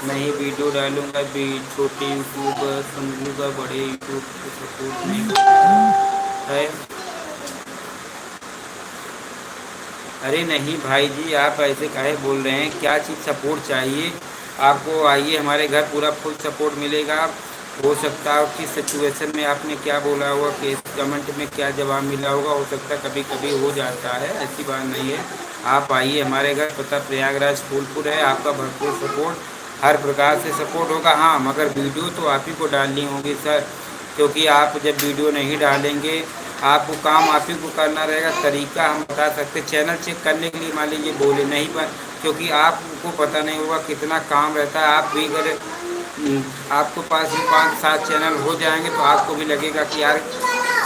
नहीं वीडियो डालूंगा, छोटे यूट्यूब समझूंगा, बड़े यूट्यूब को सपोर्ट नहीं है। अरे नहीं भाई जी आप ऐसे काहे बोल रहे हैं? क्या चीज़ सपोर्ट चाहिए आपको? आइए हमारे घर, पूरा फुल सपोर्ट मिलेगा। हो सकता है कि सिचुएशन में आपने क्या बोला होगा, कि कमेंट में क्या जवाब मिला होगा, हो सकता है कभी कभी हो जाता है, ऐसी बात नहीं है। आप आइए हमारे घर, पता प्रयागराज फूलपुर है। आपका भरपूर सपोर्ट हर प्रकार से सपोर्ट होगा। हाँ मगर वीडियो तो आप ही को डालनी होगी सर, क्योंकि आप जब वीडियो नहीं डालेंगे आपको काम आप ही को करना रहेगा। तरीका हम बता सकते, चैनल चेक करने के लिए मान लीजिए बोले नहीं पर, क्योंकि आपको पता नहीं होगा कितना काम रहता है। आप भी अगर आपके पास भी 5-7 चैनल हो जाएंगे तो आपको भी लगेगा कि यार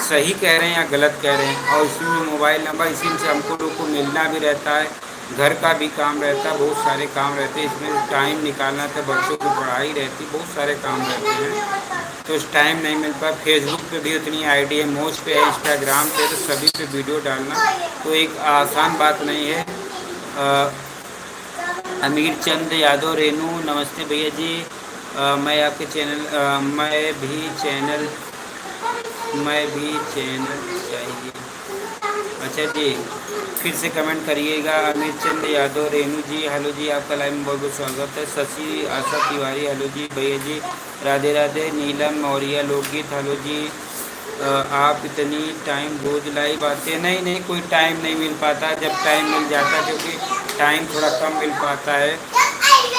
सही कह रहे हैं या गलत कह रहे हैं। और इसी में मोबाइल नंबर, इसी से हमको लोग को मिलना भी रहता है, घर का भी काम रहता है, बहुत सारे काम रहते हैं, इसमें टाइम निकालना था, बच्चों की पढ़ाई रहती, बहुत सारे काम रहते हैं, तो इस टाइम नहीं मिल पाता। फेसबुक पे भी उतनी आईडी है, मोज पे है, इंस्टाग्राम पे, तो सभी पे वीडियो डालना तो एक आसान बात नहीं है। अमीर चंद यादव रेनू नमस्ते भैया जी। मैं आपके चैनल मैं भी चैनल चाहिए। अच्छा जी फिर से कमेंट करिएगा। अमित चंद यादव रेनू जी हेलो जी, आपका लाइव में बहुत बहुत स्वागत है। शशि आशा तिवारी हेलो जी भैया जी, राधे राधे। नीलम मौर्य लोकगीत हेलो जी। आप इतनी टाइम रोज लाइव आते हैं? नहीं कोई टाइम नहीं मिल पाता, जब टाइम मिल जाता, क्योंकि टाइम थोड़ा कम मिल पाता है।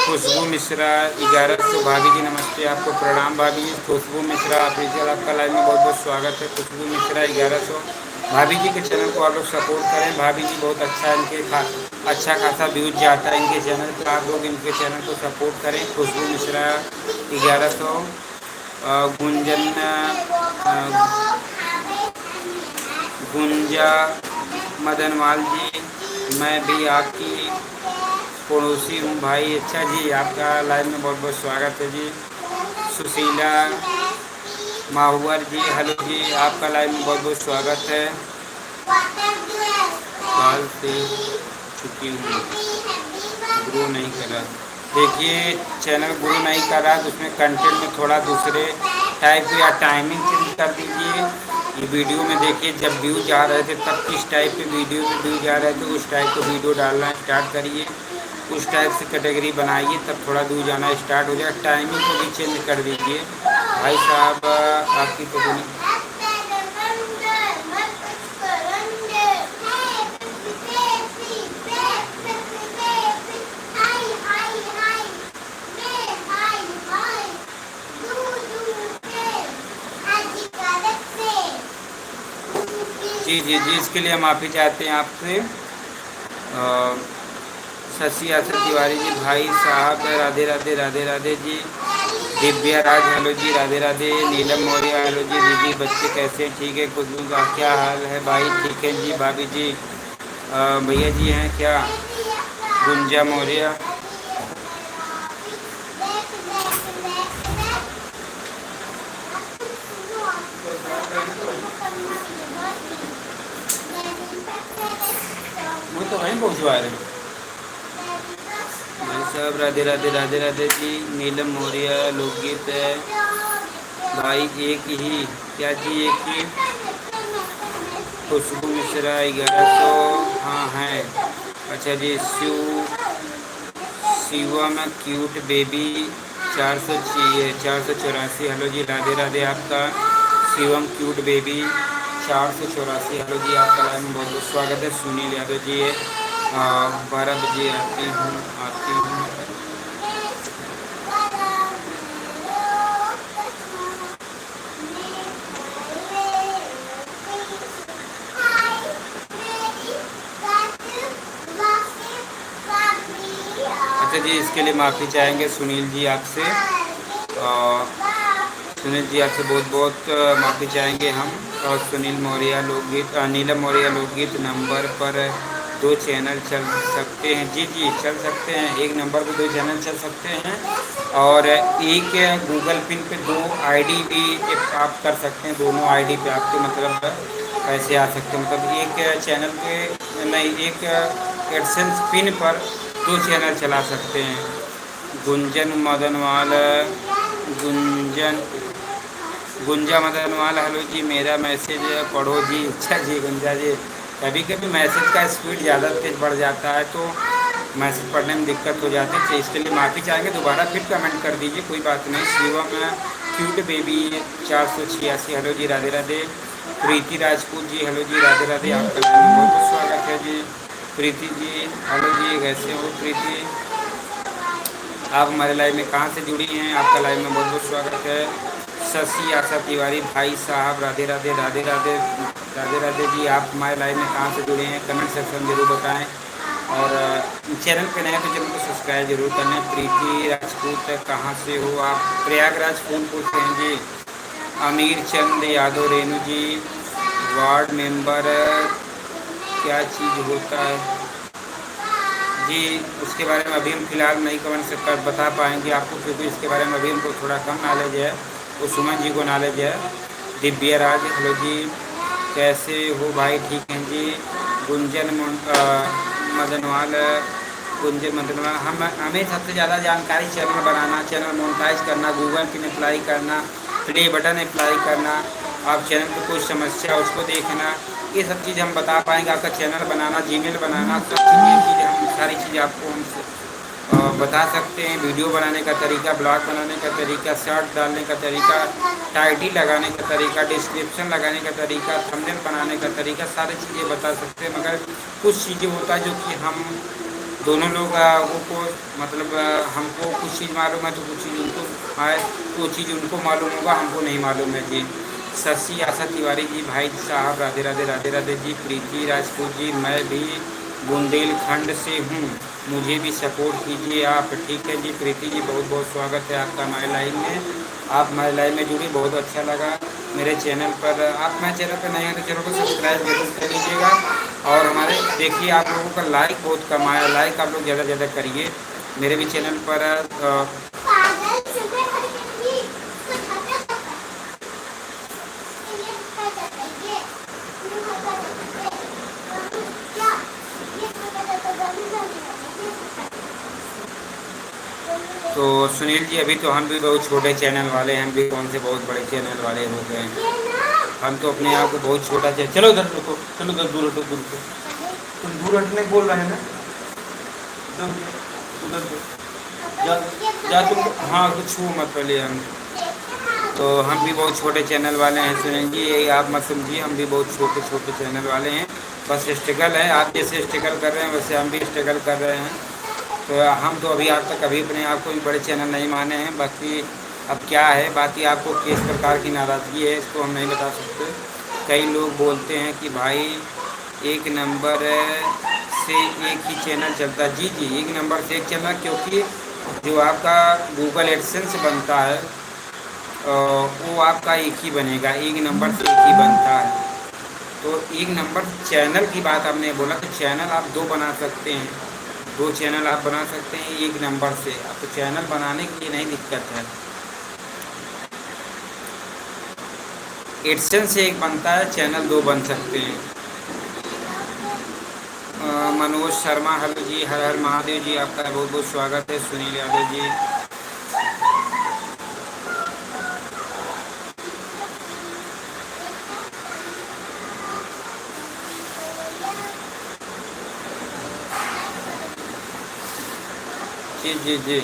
खुशबू मिश्रा 1100 भाभी जी नमस्ते, आपको प्रणाम भाभी जी। खुशबू मिश्रा ऑफिशियल आपका लाइव में बहुत बहुत स्वागत है। खुशबू मिश्रा 1100 भाभी जी के चैनल को आप लोग सपोर्ट करें। भाभी जी बहुत अच्छा अच्छा खासा व्यूज जाता है इनके चैनल पर, आप लोग इनके चैनल को सपोर्ट करें। खुशबू मिश्रा 1100 गुंजन गुंजा मदनवाल जी, मैं भी आपकी पड़ोसी हूँ भाई। अच्छा जी, आपका लाइव में बहुत बहुत स्वागत है जी। सुशीला माहुवर जी हेलो जी, आपका लाइव में बहुत बहुत स्वागत है। साल से चुकी हूँ, ग्रो नहीं कर रहा। देखिए चैनल ग्रो नहीं कर रहा तो उसमें कंटेंट में थोड़ा दूसरे टाइप या टाइमिंग चेंज कर दीजिए। ये वीडियो में देखिए जब व्यूज आ रहे थे तब किस टाइप के वीडियो में व्यूज आ रहे थे, उस टाइप का वीडियो डालना स्टार्ट करिए। उस टाइप से कैटेगरी बनाइए तब थोड़ा दूर जाना स्टार्ट हो जाएगा। टाइमिंग को भी चेंज कर दीजिए भाई साहब। आपकी तो जी जी जी, इसके लिए हम माफ़ी चाहते हैं आपसे। शशि आसर तिवारी जी भाई साहब राधे राधे राधे राधे जी। दिव्या राज हेलो जी राधे राधे। नीलम मौर्य हेलो जी। दीदी बच्चे कैसे हैं? ठीक है। खुशबू का क्या हाल है भाई? ठीक है जी। भाभी जी भैया जी हैं क्या? गुंजा मौर्य वो तो वहीं पहुँचवा रहे भाई साहब। राधे राधे राधे राधे जी। नीलम मौर्य लोकगीत है भाई एक ही क्या जी? एक ही। खुशबू मिश्रा 1100 हाँ है। अच्छा जी। शिवम क्यूट बेबी 484 हेलो जी राधे राधे। आपका Shivam cute baby 484 hello ji, आपका लाइव में बहुत बहुत स्वागत है। सुनील यादव जी है 12 बजे आती हूँ। अच्छा जी, इसके लिए माफ़ी चाहेंगे सुनील जी आपसे। सुनील जी आपसे बहुत बहुत माफ़ी चाहेंगे हम। और सुनील मौर्य लोकगीत नीलम मौर्य लोकगीत नंबर पर 2 चैनल चल सकते हैं? जी जी चल सकते हैं, एक नंबर पर 2 चैनल चल सकते हैं और एक गूगल पिन पे 2 आईडी भी आप कर सकते हैं। दोनों आईडी पे आपके मतलब पैसे आ सकते हैं। मतलब एक चैनल पे नहीं, एक एडसेंस पिन पर 2 चैनल चला सकते हैं। गुंजन मदनवाल गुंजा मदनवाल हेलो जी। मेरा मैसेज पढ़ो जी। अच्छा जी गुंजा जी, कभी कभी मैसेज का स्पीड ज़्यादा तेज बढ़ जाता है तो मैसेज पढ़ने में दिक्कत हो जाती है। इसके लिए माफ़ी चाहेंगे। दोबारा फिर कमेंट कर दीजिए, कोई बात नहीं। शिवम क्यूट बेबी 486 हेलो जी राधे राधे। प्रीति राजपूत जी हेलो जी राधे राधे, आपका बहुत बहुत स्वागत है जी। प्रीति जी हेलो जी, कैसे हो प्रीति? आप हमारे लाइव में कहाँ से जुड़ी हैं? आपका लाइव में बहुत बहुत स्वागत है। शशि आशा तिवारी भाई साहब राधे राधे राधे राधे राधे राधे जी। आप हमारे लाइव में कहाँ से जुड़े हैं कमेंट सेक्शन में जरूर बताएं और चैनल पे नए तो चैनल को सब्सक्राइब जरूर करें। प्रीति राजपूत कहाँ से हो आप? प्रयागराज फूलपुर से हैं जी। अमीर चंद यादव रेणु जी वार्ड मेंबर क्या चीज़ होता है जी? उसके बारे में अभी हम फिलहाल नहीं कमेंट कर बता पाएंगे आपको, क्योंकि इसके बारे में अभी हमको थोड़ा कम नॉलेज है। वो सुमन जी को नॉलेज है। दिव्या राज हेलो जी, कैसे हो भाई? ठीक हैं जी। गुंजन मदनवाल हमें सबसे ज़्यादा जानकारी चैनल बनाना, चैनल मोनेटाइज करना, गूगल पिन अप्लाई करना, प्ले बटन अप्लाई करना, आप चैनल में कोई समस्या उसको देखना, ये सब चीज़ हम बता पाएंगे। आपका चैनल बनाना, जीमेल बनाना, सब चीज़ें हम सारी चीज़ें आपको हम बता सकते हैं। वीडियो बनाने का तरीका, ब्लॉग बनाने का तरीका, शर्ट डालने का तरीका, टाइटल लगाने का तरीका, डिस्क्रिप्शन लगाने का तरीका, थंबनेल बनाने का तरीका, सारी चीज़ें बता सकते हैं। मगर कुछ चीज़ें होता है जो कि हम दोनों लोग को मतलब हमको कुछ चीज़ मालूम है तो कुछ चीज़ उनको है, वो चीज़ उनको मालूम होगा, हमको नहीं मालूम है जी। शशि आशा तिवारी जी, भाई साहब राधे राधे राधे राधे जी। प्रीति राजपूत जी, मैं भी बुंदेलखंड से हूँ, मुझे भी सपोर्ट कीजिए आप। ठीक है जी प्रीति जी, बहुत बहुत स्वागत है आपका माई लाइन में। आप माई लाइन में जुड़ी, बहुत अच्छा लगा। मेरे चैनल पर आप मेरे चैनल पर नए हैं तो चैनल को सब्सक्राइब जरूर कर लीजिएगा। और हमारे देखिए आप लोगों का लाइक बहुत कम आया, लाइक आप लोग ज़्यादा ज़्यादा करिए मेरे भी चैनल पर। तो सुनील जी, अभी तो हम भी बहुत छोटे चैनल वाले हैं, हम भी कौन से बहुत बड़े चैनल वाले हो गए हैं। हम तो अपने आप को बहुत छोटा चैनल। चलो उधर रुको, चलो उधर दूर हटो, दूर को तुम दूर हटने बोल रहे हैं ना, उधर जा जा तुम। हाँ कुछ छू मत पहले हम। तो हम भी बहुत छोटे चैनल वाले हैं सुनील जी, यही आप मत समझिए, हम भी बहुत छोटे छोटे चैनल वाले हैं। बस स्ट्रगल है, आप जैसे स्ट्रगल कर रहे हैं वैसे हम भी स्ट्रगल कर रहे हैं। तो हम तो अभी आज तक कभी अपने आप को भी बड़े चैनल नहीं माने हैं। बाकी अब क्या है, बाकी आपको किस प्रकार की नाराज़गी है इसको हम नहीं बता सकते। कई लोग बोलते हैं कि भाई एक नंबर से एक ही चैनल चलता है। जी जी, एक नंबर से एक चैनल, क्योंकि जो आपका गूगल एडसेंस बनता है वो आपका एक ही बनेगा, एक नंबर से एक ही बनता है। तो एक नंबर चैनल की बात आपने बोला, तो चैनल आप दो बना सकते हैं, दो चैनल आप बना सकते हैं एक नंबर से। आपको चैनल बनाने के लिए नहीं दिक्कत है, एडसेंस से एक बनता है, चैनल दो बन सकते हैं। मनोज शर्मा, हेलो जी, हर हर महादेव जी, आपका बहुत बहुत स्वागत है। सुनील यादव जी, जी जी जी।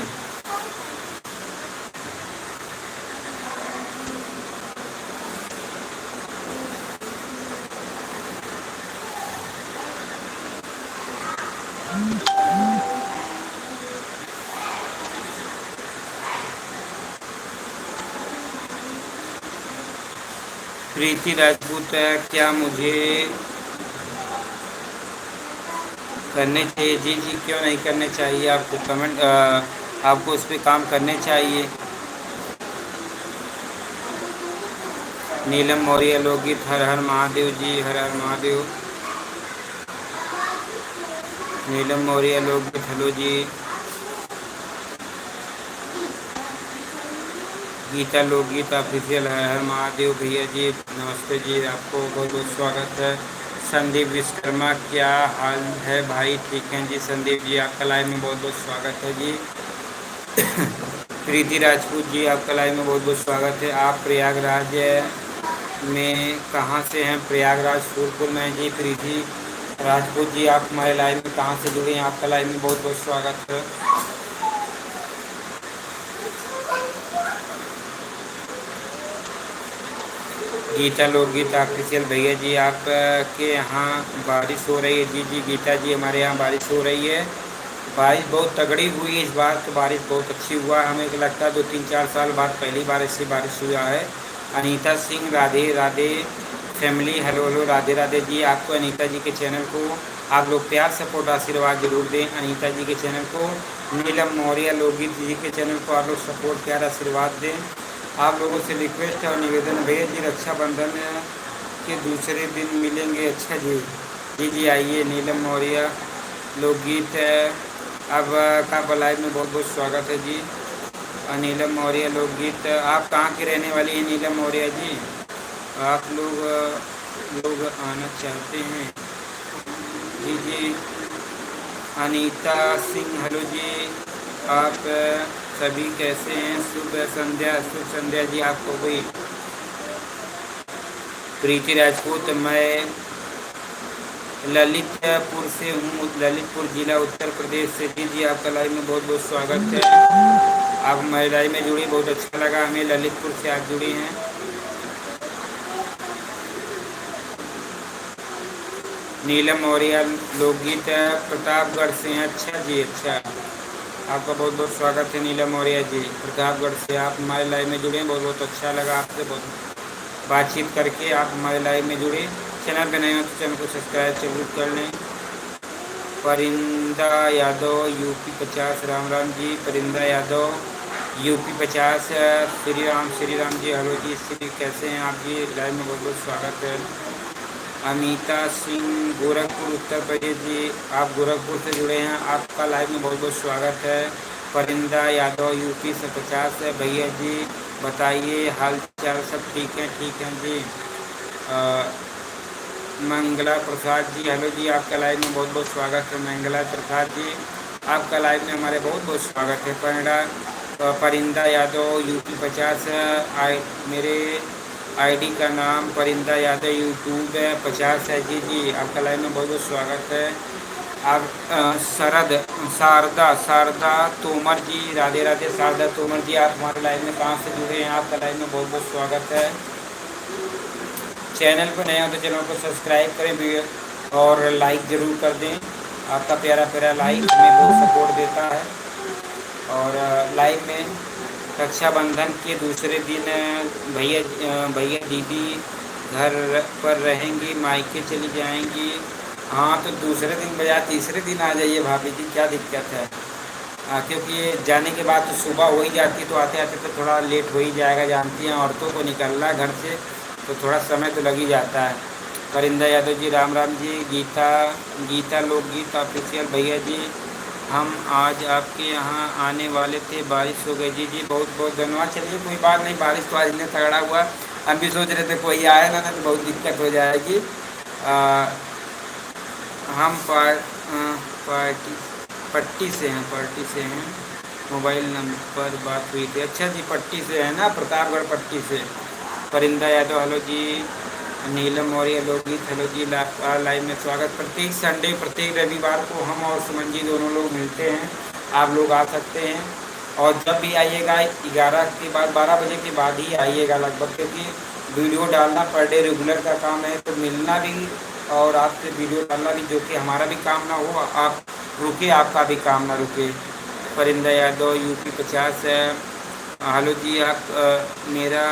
प्रीति राजपूत, क्या मुझे करने चाहिए? जी जी, क्यों नहीं करने चाहिए, आपको कमेंट आपको उस पर काम करने चाहिए। नीलम मौर्य लोकगीत, हर हर महादेव जी, हर हर महादेव। नीलम मौर्य लोकगीत, हेलो जी। गीता लोकगीत ऑफिशियल, हर हर महादेव भैया जी, नमस्ते जी, आपको बहुत बहुत स्वागत है। संदीप विश्वकर्मा, क्या हाल है भाई? ठीक हैं जी संदीप जी, आपका लाइव में बहुत बहुत स्वागत है जी। प्रीति राजपूत जी, आपका लाइव में बहुत बहुत स्वागत है। आप प्रयागराज में कहाँ से हैं? प्रयागराज फूलपुर में जी। प्रीति राजपूत जी, आप हमारे लाइव में कहाँ से जुड़े हैं? आपका लाइव में बहुत बहुत स्वागत है। गीता लोकगीत ऑफिशियल भैया जी, आप के यहाँ बारिश हो रही है? जी जी गीता जी, हमारे यहाँ बारिश हो रही है, बारिश बहुत तगड़ी हुई है इस बार, तो बारिश बहुत अच्छी हुआ। हमें लगता है 2-3-4 साल बाद पहली बार ऐसी बारिश हुआ है। Anita Singh, Radhe Radhe family, hello hello Radhe Radhe ji. आपको अनीता जी के चैनल को आप लोग प्यार सपोर्ट आशीर्वाद जरूर दें अनीता जी के चैनल को। नीलम मौर्य लोकगीत जी के चैनल को आप लोग सपोर्ट प्यार आशीर्वाद दें। आप लोगों से रिक्वेस्ट और निवेदन, भैया जी रक्षाबंधन के दूसरे दिन मिलेंगे? अच्छा जी, जी जी आइए। नीलम मौर्य लोकगीत अब का लाइव में बहुत बहुत स्वागत है जी। नीलम मौर्य लोकगीत, आप कहाँ के रहने वाली हैं नीलम मौर्य जी? आप लोग आना चाहते हैं? जी जी। अनीता सिंह, हेलो जी, आप सभी कैसे हैं? शुभ संध्या जी आपको भी। प्रीति राजपूत, मैं ललितपुर से हूँ, ललितपुर जिला उत्तर प्रदेश से। जी जी, आपका लाइव में बहुत बहुत स्वागत है। आप हमारे लाइव में जुड़ी, बहुत अच्छा लगा हमें, ललितपुर से आप जुड़ी हैं। नीलम मौर्य लोकगीत प्रतापगढ़ से हैं। अच्छा जी, अच्छा, आपका बहुत बहुत स्वागत है नीलम मौर्य जी, प्रतापगढ़ से। आप हमारे लाइव में जुड़े, बहुत बहुत अच्छा लगा आपसे बहुत बातचीत करके। आप हमारे लाइव में जुड़े, चैनल पे नए हो तो चैनल को सब्सक्राइब जरूर कर लें। परिंदा यादव यूपी 50, राम राम जी। परिंदा यादव यूपी 50, श्री राम जी। हेलो जी, श्री कैसे हैं आप जी? लाइव में बहुत बहुत स्वागत है। अनीता सिंह गोरखपुर उत्तर प्रदेश जी, आप गोरखपुर से जुड़े हैं, आपका लाइव में बहुत बहुत स्वागत है। परिंदा यादव यूपी से 50 है। भैया जी बताइए हाल चाल, सब ठीक है? ठीक है जी। मंगला प्रसाद जी, हेलो जी, आपका लाइव में बहुत बहुत स्वागत है। मंगला प्रसाद जी, आपका लाइव में हमारे बहुत बहुत स्वागत है। परिंदा यादव यूपी 50, मेरे आईडी का नाम परिंदा यादव यूट्यूब है 50 है जी। जी, आपका लाइव में बहुत बहुत स्वागत है। आप शारदा तोमर जी, राधे राधे शारदा तोमर जी, आप हमारे लाइव में कहाँ से जुड़े हैं? आपका लाइव में बहुत बहुत स्वागत है। चैनल पर नए हो तो चैनल को सब्सक्राइब करें और लाइक ज़रूर कर दें। आपका प्यारा प्यारा लाइक हमें बहुत सपोर्ट देता है। और लाइव में रक्षाबंधन के दूसरे दिन भैया दीदी घर पर रहेंगी, मायके चली जाएंगी। हाँ, तो दूसरे दिन बजाय तीसरे दिन आ जाइए भाभी जी, क्या दिक्कत है? क्योंकि जाने के बाद तो सुबह हो ही जाती, तो आते आते तो थोड़ा लेट हो ही जाएगा। जानती हैं औरतों को निकलना घर से तो थोड़ा समय तो लग ही जाता है। परिंदा यादव जी, राम राम जी। गीता लोकगीत ऑफिशियल भैया जी, हम आज आपके यहाँ आने वाले थे, बारिश हो गई। जी जी, बहुत बहुत धन्यवाद। चलिए कोई बात नहीं, बारिश तो आज नहीं तगड़ा हुआ। हम भी सोच रहे थे कोई आए ना तो बहुत दिक्कत हो जाएगी। हम पट्टी से हैं, मोबाइल नंबर बात हुई थी। अच्छा जी, पट्टी से है ना, प्रतापगढ़ पट्टी से। परिंदा यादव हेलो जी। नीलम मौर्य लोकगीत हेलो जी, लाइव में स्वागत। प्रत्येक संडे प्रत्येक रविवार को हम और सुमन जी दोनों लोग मिलते हैं, आप लोग आ सकते हैं। और जब भी आइएगा 11 के बाद 12 बजे के बाद ही आइएगा लगभग, क्योंकि वीडियो डालना पर डे रेगुलर का काम है। तो मिलना भी और आपसे वीडियो डालना भी, जो कि हमारा भी काम ना हो, आप रुके, आपका भी काम ना रुके। परिंदा यादव यूपी 50 है। हेलो जी, आप मेरा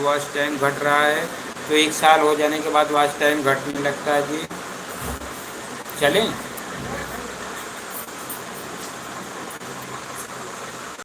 वॉच टाइम घट रहा है, तो 1 साल हो जाने के बाद वॉच टाइम घटने लगता है जी। चलें।